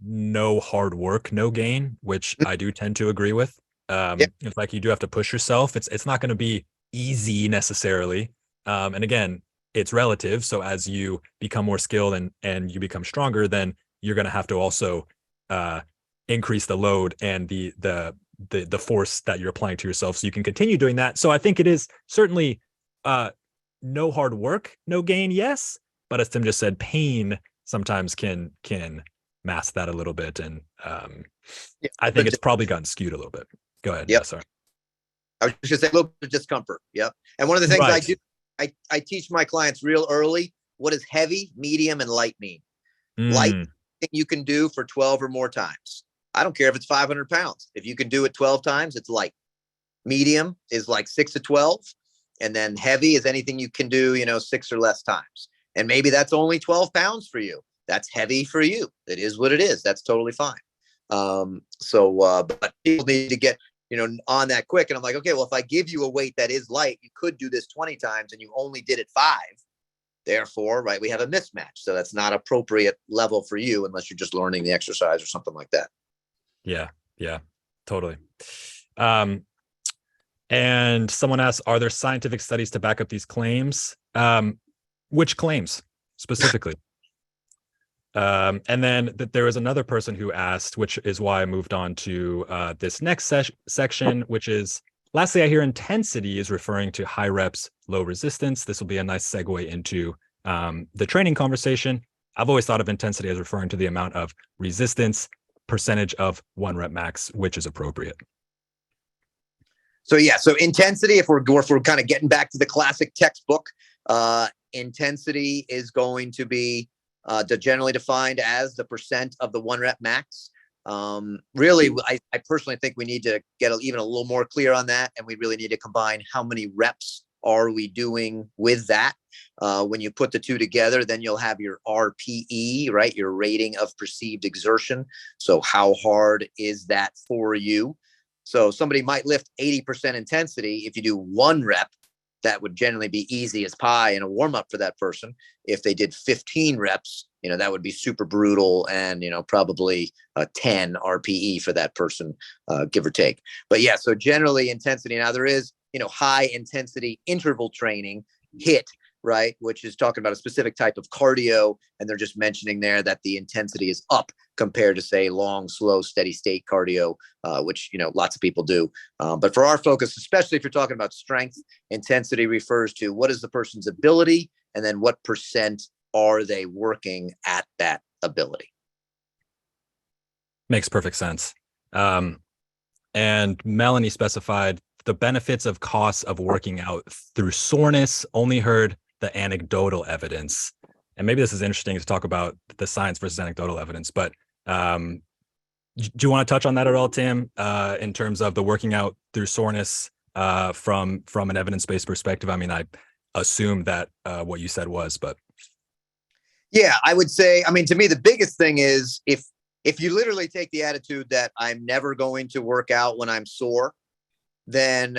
no hard work, no gain, which I do tend to agree with. It's like you do have to push yourself. It's not going to be easy necessarily. And again, it's relative. So as you become more skilled and you become stronger, then you're going to have to also increase the load and the force that you're applying to yourself so you can continue doing that. So I think it is certainly no hard work, no gain, yes. But as Tim just said, pain sometimes can mask that a little bit. And I think it's probably gotten skewed a little bit. Go ahead. Yep. Yeah, sorry. I was just going to say a little bit of discomfort. Yep. And one of the things I do, I teach my clients real early, what does heavy, medium, and light mean? Light, you can do for 12 or more times. I don't care if it's 500 pounds. If you can do it 12 times, it's light. Medium is like 6 to 12. And then heavy is anything you can do, 6 or less times. And maybe that's only 12 pounds for you. That's heavy for you. It is what it is. That's totally fine. But people need to get, on that quick. And I'm like, okay, well, if I give you a weight that is light, you could do this 20 times and you only did it 5. Therefore, right, we have a mismatch. So that's not appropriate level for you unless you're just learning the exercise or something like that. Yeah, totally. And someone asks, are there scientific studies to back up these claims? Which claims specifically? And then there was another person who asked, which is why I moved on to this next section, which is, lastly, I hear intensity is referring to high reps, low resistance. This will be a nice segue into the training conversation. I've always thought of intensity as referring to the amount of resistance percentage of 1 rep max, which is appropriate. So yeah, so intensity, if we're kind of getting back to the classic textbook, intensity is going to be generally defined as the percent of the 1 rep max. Really, I personally think we need to get even a little more clear on that, and we really need to combine how many reps are we doing with that. When you put the two together, then you'll have your RPE, right? Your rating of perceived exertion. So how hard is that for you? So somebody might lift 80% intensity. If you do 1 rep, that would generally be easy as pie and a warm up for that person. If they did 15 reps, that would be super brutal and, probably 10 RPE for that person, give or take. But yeah, so generally intensity. Now there is, high intensity interval training, HIIT, right? Which is talking about a specific type of cardio. And they're just mentioning there that the intensity is up compared to, say, long, slow, steady state cardio, which, lots of people do. But for our focus, especially if you're talking about strength, intensity refers to what is the person's ability, and then what percent are they working at that ability. Makes perfect sense. And Melanie specified the benefits of costs of working out through soreness, only heard the anecdotal evidence. And maybe this is interesting to talk about the science versus anecdotal evidence, but do you want to touch on that at all, Tim, in terms of the working out through soreness from an evidence-based perspective? I mean, I assume that what you said was, but. Yeah, I would say, to me, the biggest thing is if you literally take the attitude that I'm never going to work out when I'm sore, then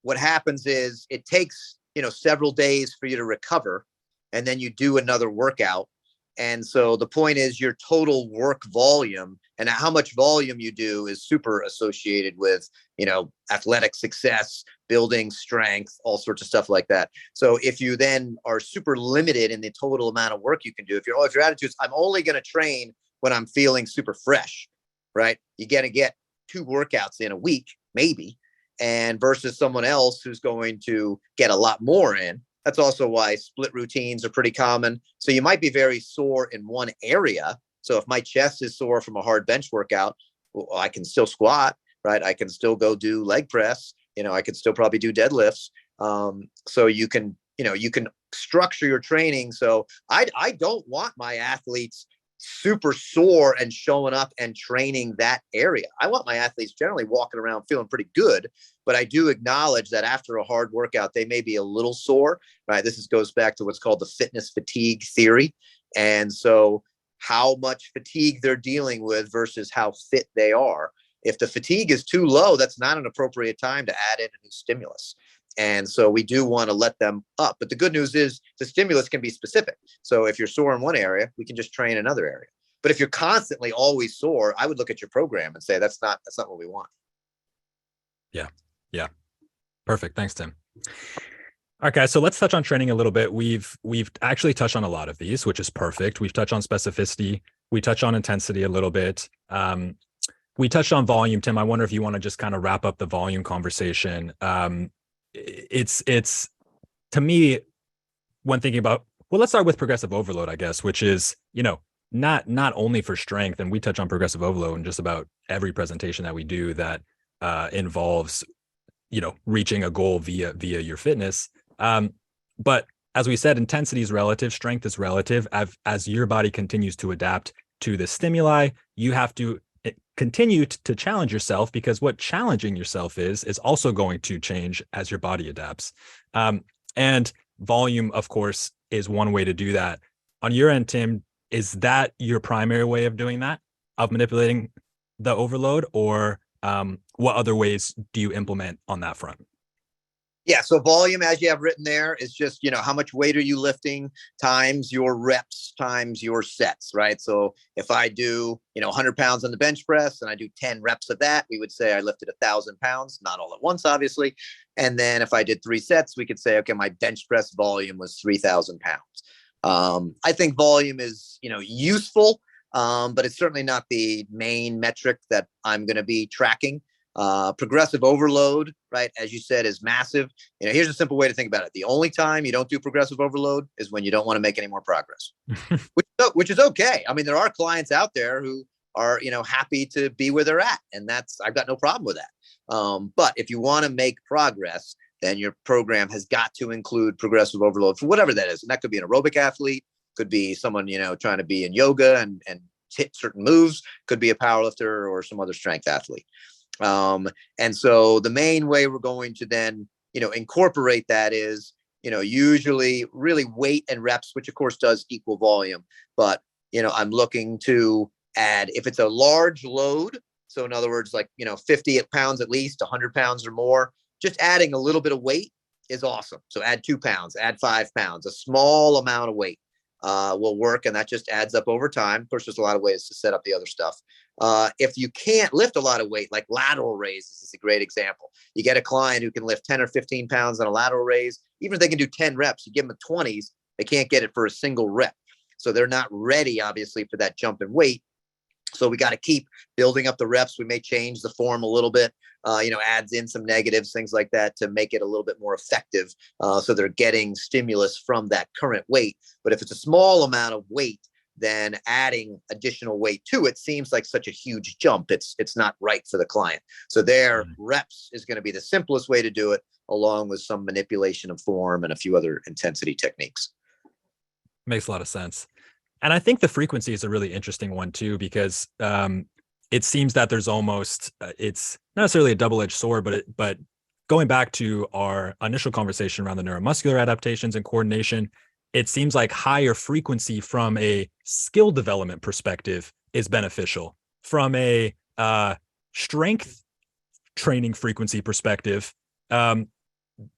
what happens is it takes, several days for you to recover, and then you do another workout. And so the point is your total work volume and how much volume you do is super associated with, athletic success, building strength, all sorts of stuff like that. So if you then are super limited in the total amount of work you can do, if your attitude is, I'm only going to train when I'm feeling super fresh, right? You got to get 2 workouts in a week, maybe, and versus someone else who's going to get a lot more in. That's also why split routines are pretty common. So you might be very sore in one area. So if my chest is sore from a hard bench workout, well, I can still squat, right? I can still go do leg press. I can still probably do deadlifts. So you can structure your training. So I don't want my athletes super sore and showing up and training that area. I want my athletes generally walking around feeling pretty good, but I do acknowledge that after a hard workout, they may be a little sore, right? This goes back to what's called the fitness fatigue theory. And so how much fatigue they're dealing with versus how fit they are. If the fatigue is too low, that's not an appropriate time to add in a new stimulus. And so we do want to let them up. But the good news is the stimulus can be specific. So if you're sore in one area, we can just train another area. But if you're constantly always sore, I would look at your program and say, that's not what we want. Yeah. Perfect. Thanks, Tim. All right, guys. So let's touch on training a little bit. We've actually touched on a lot of these, which is perfect. We've touched on specificity. We touched on intensity a little bit. We touched on volume. Tim, I wonder if you want to just kind of wrap up the volume conversation. It's to me, when thinking about, well, let's start with progressive overload, I guess, which is, not only for strength, and we touch on progressive overload in just about every presentation that we do that involves, reaching a goal via your fitness. But as we said, intensity is relative, strength is relative. As your body continues to adapt to the stimuli, you have to continue to challenge yourself, because what challenging yourself is also going to change as your body adapts. And volume, of course, is one way to do that. On your end, Tim, is that your primary way of doing that, of manipulating the overload, or what other ways do you implement on that front? Yeah. So volume, as you have written there, is just, how much weight are you lifting times your reps times your sets, right? So if I do, 100 pounds on the bench press and I do 10 reps of that, we would say I lifted 1,000 pounds, not all at once, obviously. And then if I did 3 sets, we could say, okay, my bench press volume was 3,000 pounds. I think volume is, useful, but it's certainly not the main metric that I'm going to be tracking. Progressive overload, right, as you said, is massive. Here's a simple way to think about it. The only time you don't do progressive overload is when you don't want to make any more progress, which is okay. I mean, there are clients out there who are, happy to be where they're at. And I've got no problem with that. But if you want to make progress, then your program has got to include progressive overload for whatever that is. And that could be an aerobic athlete, could be someone, trying to be in yoga and hit certain moves, could be a powerlifter or some other strength athlete. And so the main way we're going to then, incorporate that is, usually really weight and reps, which of course does equal volume. But, I'm looking to add, if it's a large load, so in other words, like, 50 pounds at least, 100 pounds or more, just adding a little bit of weight is awesome. So add 2 pounds, add 5 pounds, a small amount of weight will work. And that just adds up over time. Of course, there's a lot of ways to set up the other stuff. If you can't lift a lot of weight, like lateral raises is a great example. You get a client who can lift 10 or 15 pounds on a lateral raise. Even if they can do 10 reps, you give them the 20s, they can't get it for a single rep. So they're not ready, obviously, for that jump in weight. So we got to keep building up the reps. We may change the form a little bit, adds in some negatives, things like that to make it a little bit more effective. So they're getting stimulus from that current weight. But if it's a small amount of weight, then adding additional weight to it seems like such a huge jump. It's not right for the client. So their reps is going to be the simplest way to do it, along with some manipulation of form and a few other intensity techniques. Makes a lot of sense. And I think the frequency is a really interesting one too, because it seems that there's almost, it's not necessarily a double-edged sword, but going back to our initial conversation around the neuromuscular adaptations and coordination, it seems like higher frequency from a skill development perspective is beneficial. From a strength training frequency perspective,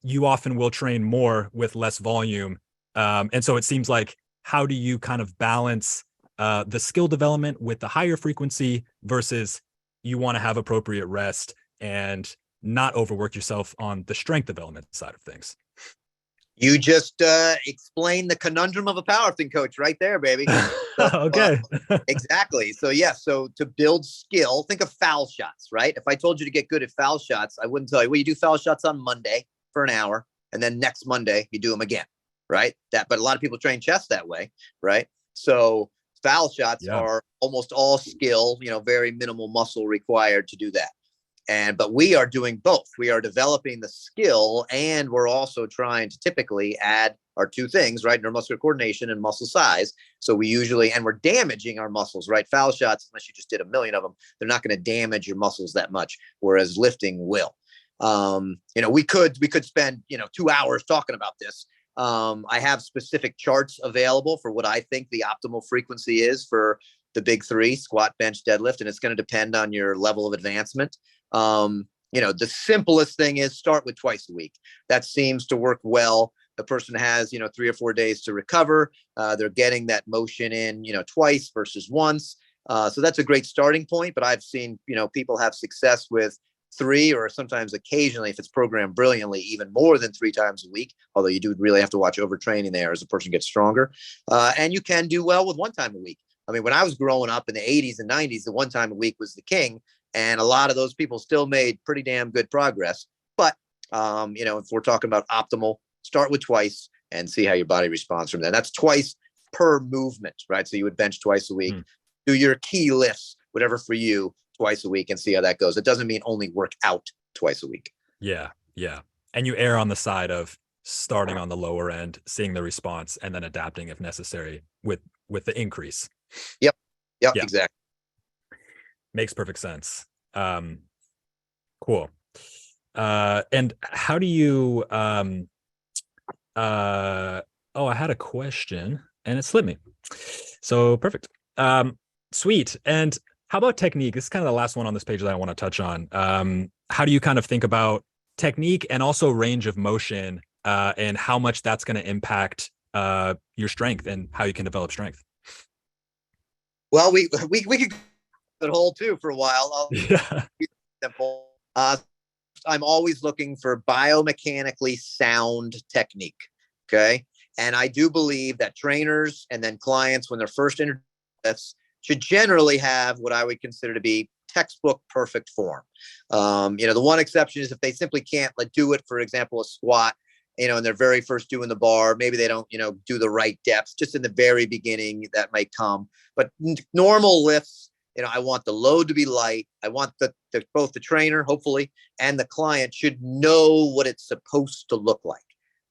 you often will train more with less volume. And so it seems like, how do you kind of balance the skill development with the higher frequency versus you want to have appropriate rest and not overwork yourself on the strength development side of things? You just explained the conundrum of a powerlifting coach right there, baby. So, okay. Exactly. So so to build skill, think of foul shots, right? If I told you to get good at foul shots, I wouldn't tell you, well, you do foul shots on Monday for an hour, and then next Monday you do them again, right? But a lot of people train chest that way, right? So foul shots are almost all skill, very minimal muscle required to do that. But we are doing both. We are developing the skill, and we're also trying to typically add our two things, right? Neuromuscular coordination and muscle size. So and we're damaging our muscles, right? Foul shots, unless you just did a million of them, they're not going to damage your muscles that much, whereas lifting will. We could spend, 2 hours talking about this. I have specific charts available for what I think the optimal frequency is for the big three: squat, bench, deadlift, and it's going to depend on your level of advancement. The simplest thing is start with twice a week. That seems to work well. The person has, 3 or 4 days to recover. They're getting that motion in, twice versus once. So that's a great starting point. But I've seen, people have success with 3, or sometimes occasionally, if it's programmed brilliantly, even more than 3 times a week. Although you do really have to watch overtraining there as the person gets stronger. And you can do well with 1 time a week. I mean, when I was growing up in the 80s and 90s, the 1 time a week was the king. And a lot of those people still made pretty damn good progress. But, if we're talking about optimal, start with twice and see how your body responds from there. That's twice per movement, right? So you would bench twice a week, do your key lifts, whatever for you, twice a week, and see how that goes. It doesn't mean only work out twice a week. Yeah. And you err on the side of starting on the lower end, seeing the response, and then adapting if necessary with the increase. Yep, exactly. Makes perfect sense. Cool. And how do you, I had a question and it slipped me. So perfect. Sweet. And how about technique? This is kind of the last one on this page that I want to touch on. How do you kind of think about technique and also range of motion, and how much that's going to impact your strength and how you can develop strength? Well, we could that hole too for a while. Simple. I'm always looking for biomechanically sound technique. Okay. And I do believe that trainers and then clients, when they're first introduced, should generally have what I would consider to be textbook perfect form. The one exception is if they simply can't do it, for example, a squat, and they're very first doing the bar, maybe they don't, do the right depths just in the very beginning. That might come, but normal lifts, I want the load to be light. I want both the trainer, hopefully, and the client should know what it's supposed to look like.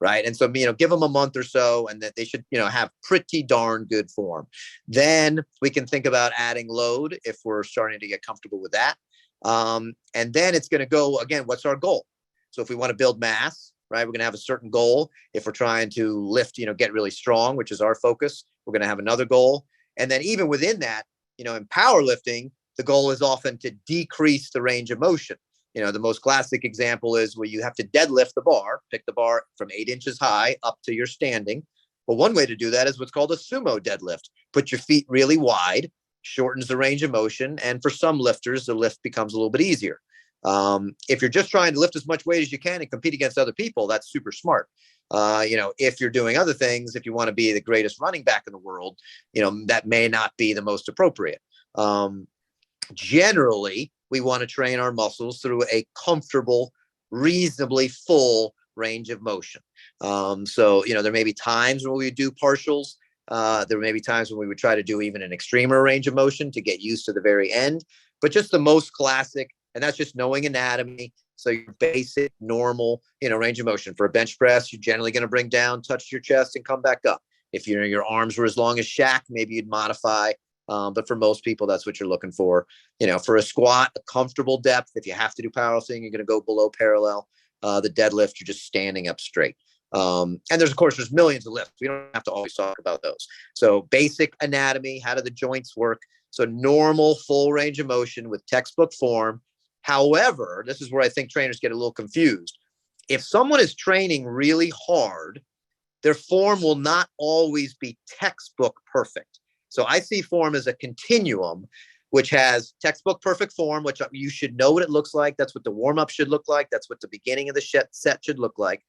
Right. And so, give them a month or so, and that they should, have pretty darn good form. Then we can think about adding load if we're starting to get comfortable with that. And then it's going to go again, what's our goal? So if we want to build mass, right, we're going to have a certain goal. If we're trying to lift, get really strong, which is our focus, we're going to have another goal. And then even within that, in powerlifting, the goal is often to decrease the range of motion. The most classic example is where you have to deadlift the bar, pick the bar from 8 inches high up to your standing. Well, one way to do that is what's called a sumo deadlift. Put your feet really wide, shortens the range of motion. And for some lifters, the lift becomes a little bit easier. If you're just trying to lift as much weight as you can and compete against other people, that's super smart. If you're doing other things, if you want to be the greatest running back in the world, that may not be the most appropriate. Generally, we want to train our muscles through a comfortable, reasonably full range of motion. So, there may be times when we do partials. There may be times when we would try to do even an extremer range of motion to get used to the very end. But just the most classic, and that's just knowing anatomy. So your basic, normal, range of motion. For a bench press, you're generally going to bring down, touch your chest, and come back up. If your arms were as long as Shaq, maybe you'd modify. But for most people, that's what you're looking for. For a squat, a comfortable depth. If you have to do powerlifting, you're going to go below parallel. The deadlift, you're just standing up straight. And there's millions of lifts. We don't have to always talk about those. So basic anatomy, how do the joints work? So normal full range of motion with textbook form. However, this is where I think trainers get a little confused. If someone is training really hard, their form will not always be textbook perfect. So I see form as a continuum, which has textbook perfect form, which you should know what it looks like. That's what the warm-up should look like. That's what the beginning of the set should look like.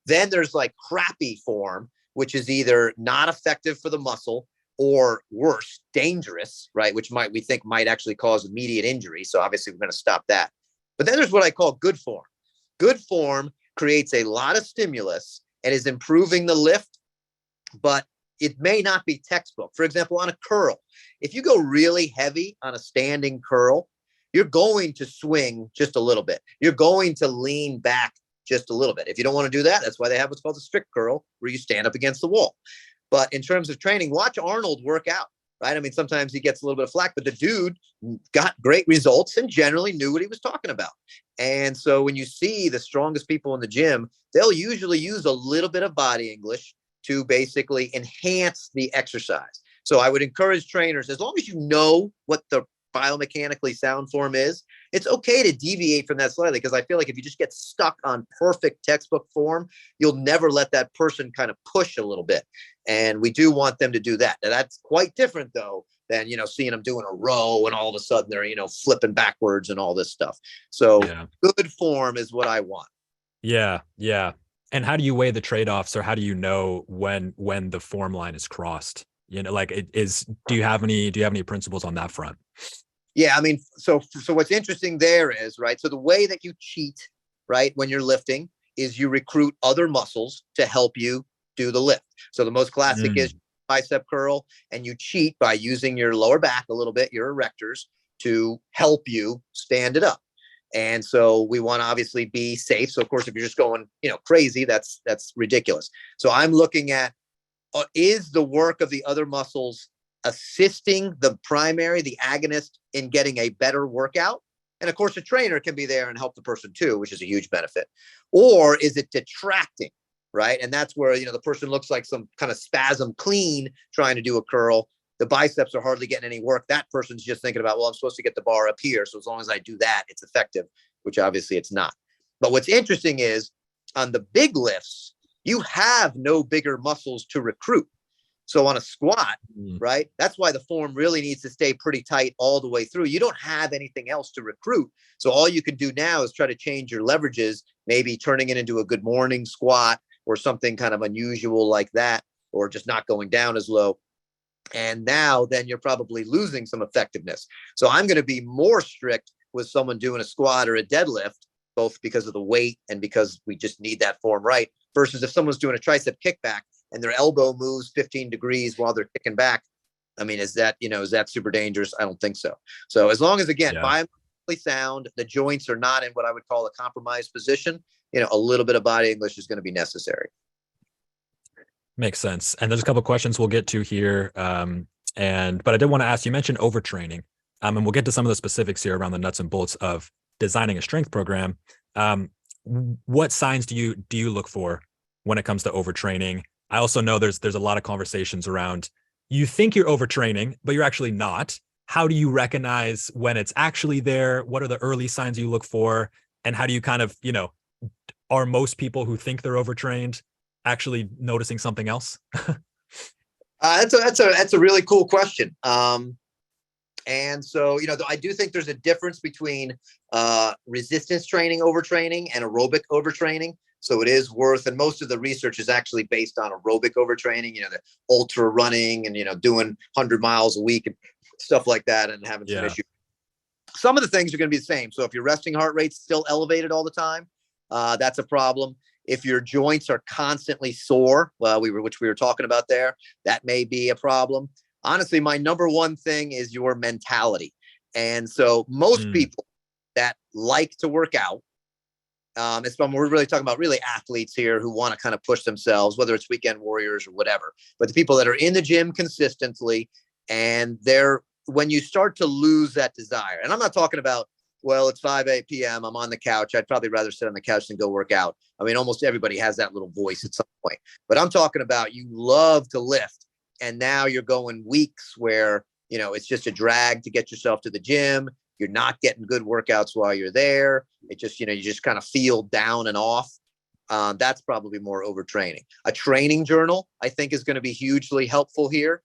Then there's like crappy form, which is either not effective for the muscle or worse, dangerous, right? Which we think might actually cause immediate injury. So obviously we're going to stop that. But then there's what I call good form. Good form creates a lot of stimulus and is improving the lift, but it may not be textbook. For example, on a curl, if you go really heavy on a standing curl, you're going to swing just a little bit. You're going to lean back just a little bit. If you don't want to do that, that's why they have what's called a strict curl, where you stand up against the wall. But in terms of training, watch Arnold work out, right? I mean, sometimes he gets a little bit of flack, but the dude got great results and generally knew what he was talking about. And so when you see the strongest people in the gym, they'll usually use a little bit of body English to basically enhance the exercise. So I would encourage trainers, as long as you know what the biomechanically sound form is, it's okay to deviate from that slightly, because I feel like if you just get stuck on perfect textbook form, you'll never let that person kind of push a little bit. And we do want them to do that. Now, that's quite different, though, than, seeing them doing a row and all of a sudden they're, flipping backwards and all this stuff. So Good form is what I want. Yeah. Yeah. And how do you weigh the trade-offs, or how do you know when the form line is crossed? Do you have any principles on that front? Yeah, I mean, so what's interesting there is, right, so the way that you cheat, right, when you're lifting is you recruit other muscles to help you do the lift. So the most classic is bicep curl, and you cheat by using your lower back a little bit, your erectors, to help you stand it up. And so we want to obviously be safe. So of course, if you're just going, crazy, that's ridiculous. So I'm looking at, is the work of the other muscles assisting the primary, the agonist, in getting a better workout? And of course, a trainer can be there and help the person too, which is a huge benefit. Or is it detracting, right? And that's where, the person looks like some kind of spasm clean trying to do a curl. The biceps are hardly getting any work. That person's just thinking about, well, I'm supposed to get the bar up here, so as long as I do that, it's effective, which obviously it's not. But what's interesting is on the big lifts, you have no bigger muscles to recruit. So on a squat, right, that's why the form really needs to stay pretty tight all the way through. You don't have anything else to recruit. So all you can do now is try to change your leverages, maybe turning it into a good morning squat or something kind of unusual like that, or just not going down as low. And now then you're probably losing some effectiveness. So I'm going to be more strict with someone doing a squat or a deadlift, both because of the weight and because we just need that form right, versus if someone's doing a tricep kickback and their elbow moves 15 degrees while they're kicking back, I mean, is that super dangerous? I don't think so. So as long as, again, biologically sound, the joints are not in what I would call a compromised position, a little bit of body English is going to be necessary. Makes sense. And there's a couple of questions we'll get to here. But I did want to ask, you mentioned overtraining, and we'll get to some of the specifics here around the nuts and bolts of designing a strength program. What signs do you look for when it comes to overtraining? I also know there's a lot of conversations around, you think you're overtraining, but you're actually not. How do you recognize when it's actually there? What are the early signs you look for? And how do you kind of, are most people who think they're overtrained actually noticing something else? That's a really cool question. And so, I do think there's a difference between resistance training overtraining and aerobic overtraining. So it is worth, and most of the research is actually based on aerobic overtraining, the ultra running and, doing 100 miles a week and stuff like that and having some issues. Some of the things are going to be the same. So if your resting heart rate's still elevated all the time, that's a problem. If your joints are constantly sore, which we were talking about there, that may be a problem. Honestly, my number one thing is your mentality. And so most people that like to work out, we're really talking about really athletes here who want to kind of push themselves, whether it's weekend warriors or whatever, but the people that are in the gym consistently, and when you start to lose that desire, and I'm not talking about, well, it's 5 p.m. I'm on the couch. I'd probably rather sit on the couch than go work out. I mean, almost everybody has that little voice at some point, but I'm talking about you love to lift. And now you're going weeks where, it's just a drag to get yourself to the gym. You're not getting good workouts while you're there. It just, you just kind of feel down and off. That's probably more overtraining. A training journal, I think, is going to be hugely helpful here.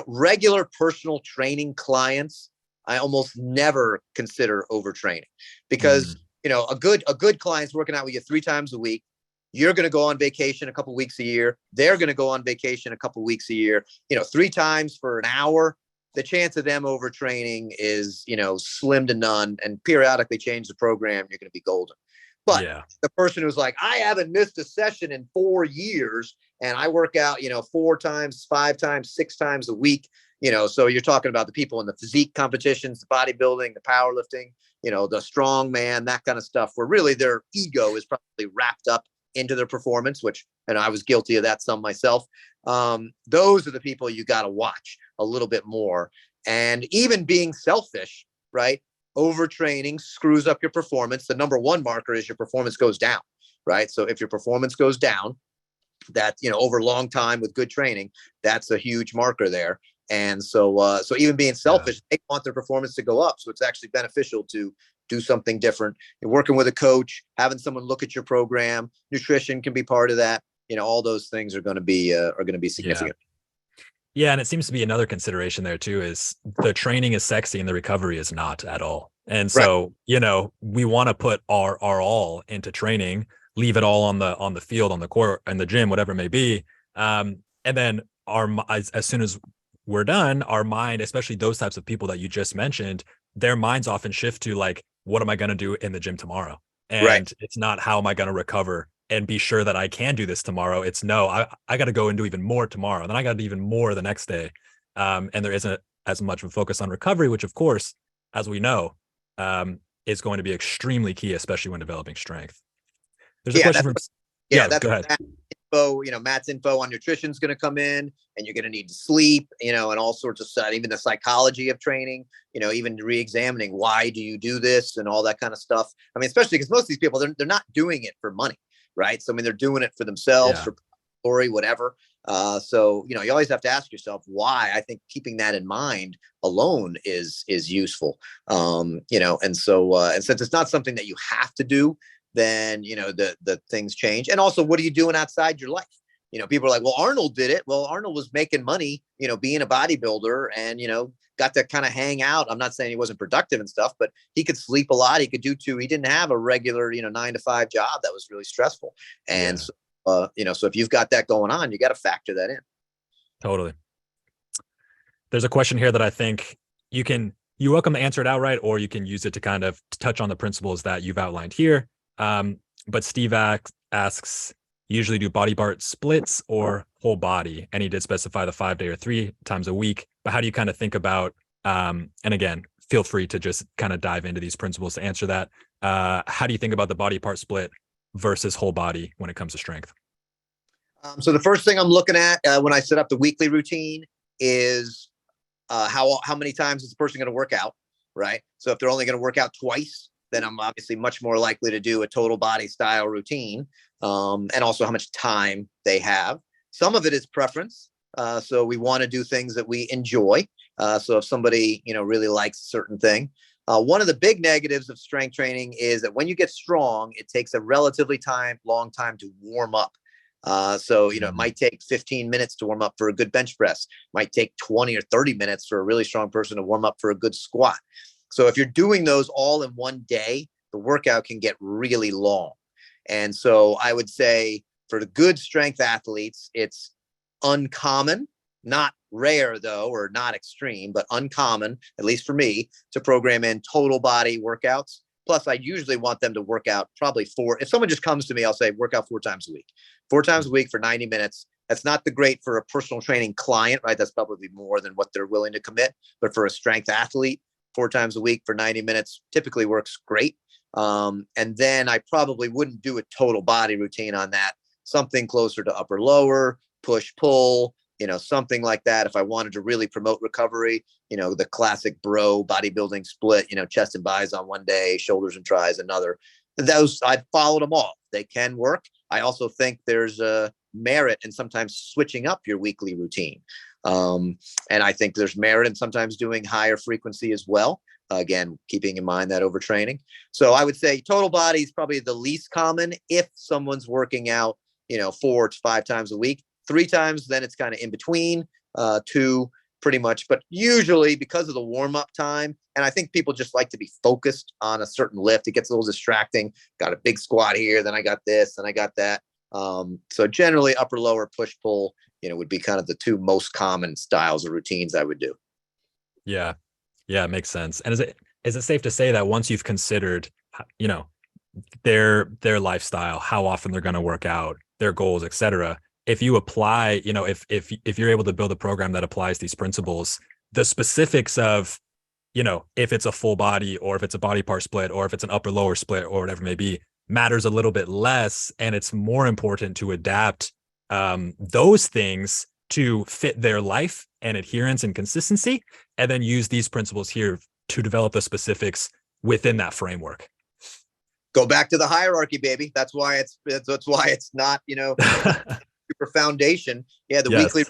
Regular personal training clients, I almost never consider overtraining because, a good client's working out with you 3 times a week. You're going to go on vacation a couple weeks a year. They're going to go on vacation a couple weeks a year, 3 times for an hour. The chance of them overtraining is, slim to none, and periodically change the program. You're going to be golden. But the person who's like, I haven't missed a session in 4 years and I work out, 4 times, 5 times, 6 times a week, so you're talking about the people in the physique competitions, the bodybuilding, the powerlifting, the strongman, that kind of stuff, where really their ego is probably wrapped up into their performance, and I was guilty of that some myself. Those are the people you got to watch a little bit more. And even being selfish, right? Overtraining screws up your performance. The number one marker is your performance goes down, right? So if your performance goes down, that, over a long time with good training, that's a huge marker there. And so even being selfish, they want their performance to go up. So it's actually beneficial to do something different. You're working with a coach, having someone look at your program, nutrition can be part of that. All those things are going to be significant. Yeah. And it seems to be another consideration there too, is the training is sexy and the recovery is not at all. And so, we want to put our all into training, leave it all on the field, on the court, and the gym, whatever it may be. And then as soon as we're done, our mind, especially those types of people that you just mentioned, their minds often shift to like, what am I going to do in the gym tomorrow? And it's not, how am I going to recover and be sure that I can do this tomorrow? It's no, I got to go and do even more tomorrow. Then I got to do even more the next day. And there isn't as much of a focus on recovery, which of course, as we know, is going to be extremely key, especially when developing strength. There's a question from, go ahead. Matt's info on nutrition is going to come in, and you're going to need to sleep, and all sorts of stuff, even the psychology of training, even re-examining why do you do this and all that kind of stuff. I mean, especially because most of these people, they're not doing it for money, right? So, I mean, they're doing it for themselves, for glory, whatever. So, you always have to ask yourself why. I think keeping that in mind alone is useful. And since it's not something that you have to do, then, the things change. And also, what are you doing outside your life? People are like, well, Arnold did it. Well, Arnold was making money, being a bodybuilder and, got to kind of hang out. I'm not saying he wasn't productive and stuff, but he could sleep a lot. He could do he didn't have a regular, 9 to 5 job that was really stressful. And, so if you've got that going on, you got to factor that in. Totally. There's a question here that I think you're welcome to answer it outright, or you can use it to kind of touch on the principles that you've outlined here. But Steve asks, you usually do body part splits or whole body. And he did specify the 5 day or 3 times a week. But how do you kind of think about, and again, feel free to just kind of dive into these principles to answer that. How do you think about the body part split versus whole body when it comes to strength? So the first thing I'm looking at when I set up the weekly routine is how many times is the person going to work out, right? So if they're only going to work out twice, then I'm obviously much more likely to do a total body style routine, and also how much time they have. Some of it is preference. So we want to do things that we enjoy. So if somebody, really likes a certain thing, one of the big negatives of strength training is that when you get strong, it takes a relatively long time to warm up. So it might take 15 minutes to warm up for a good bench press, might take 20 or 30 minutes for a really strong person to warm up for a good squat. So if you're doing those all in one day, the workout can get really long. And so I would say for the good strength athletes, it's uncommon, not rare though, or not extreme, but uncommon, at least for me, to program in total body workouts. Plus, I usually want them to work out probably if someone just comes to me, I'll say work out 4 times a week. 4 times a week for 90 minutes. That's not the great for a personal training client, right? That's probably more than what they're willing to commit. But for a strength athlete, 4 times a week for 90 minutes typically works great. And then I probably wouldn't do a total body routine on that. Something closer to upper lower, push pull, something like that. If I wanted to really promote recovery, the classic bro bodybuilding split, chest and bis on one day, shoulders and tris another. Those, I've followed them all. They can work. I also think there's a merit in sometimes switching up your weekly routine. And I think there's merit in sometimes doing higher frequency as well. Again, keeping in mind that overtraining. So I would say total body is probably the least common if someone's working out, 4 to 5 times a week. 3 times, then it's kind of in between, 2 pretty much. But usually because of the warm-up time, and I think people just like to be focused on a certain lift, it gets a little distracting. Got a big squat here, then I got this, and I got that. So generally upper lower push pull, would be kind of the 2 most common styles of routines I would do. Yeah. Yeah, it makes sense. And is it safe to say that once you've considered, their lifestyle, how often they're going to work out, their goals, et cetera, if you apply, if you're able to build a program that applies these principles, the specifics of, if it's a full body or if it's a body part split or if it's an upper lower split or whatever it may be, matters a little bit less. And it's more important to adapt those things to fit their life and adherence and consistency, and then use these principles here to develop the specifics within that framework. Go back to the hierarchy, baby. That's why it's not, super foundation. Yeah. The weekly,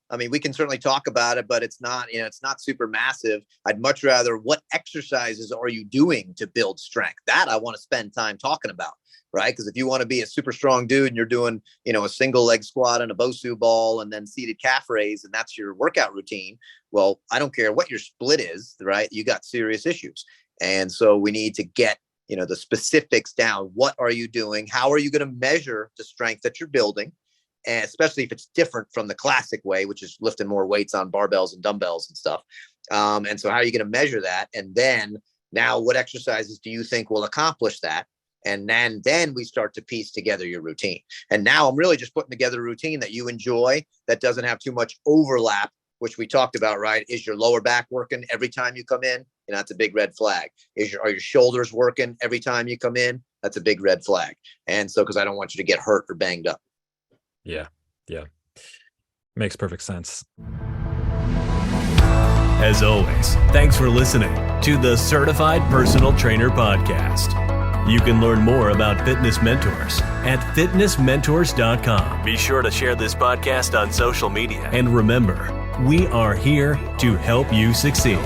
I mean, we can certainly talk about it, but it's not, it's not super massive. I'd much rather, what exercises are you doing to build strength? That I want to spend time talking about, right? Because if you want to be a super strong dude and you're doing, a single leg squat and a Bosu ball and then seated calf raise, and that's your workout routine, well, I don't care what your split is, right? You got serious issues. And so we need to get, the specifics down. What are you doing? How are you going to measure the strength that you're building? And especially if it's different from the classic way, which is lifting more weights on barbells and dumbbells and stuff. And so how are you going to measure that? And then now what exercises do you think will accomplish that? And then we start to piece together your routine. And now I'm really just putting together a routine that you enjoy, that doesn't have too much overlap, which we talked about, right? Is your lower back working every time you come in? That's a big red flag. Are your shoulders working every time you come in? That's a big red flag. And so, because I don't want you to get hurt or banged up. Yeah. Makes perfect sense. As always, thanks for listening to the Certified Personal Trainer Podcast. You can learn more about fitness mentors at fitnessmentors.com. Be sure to share this podcast on social media. And remember, we are here to help you succeed.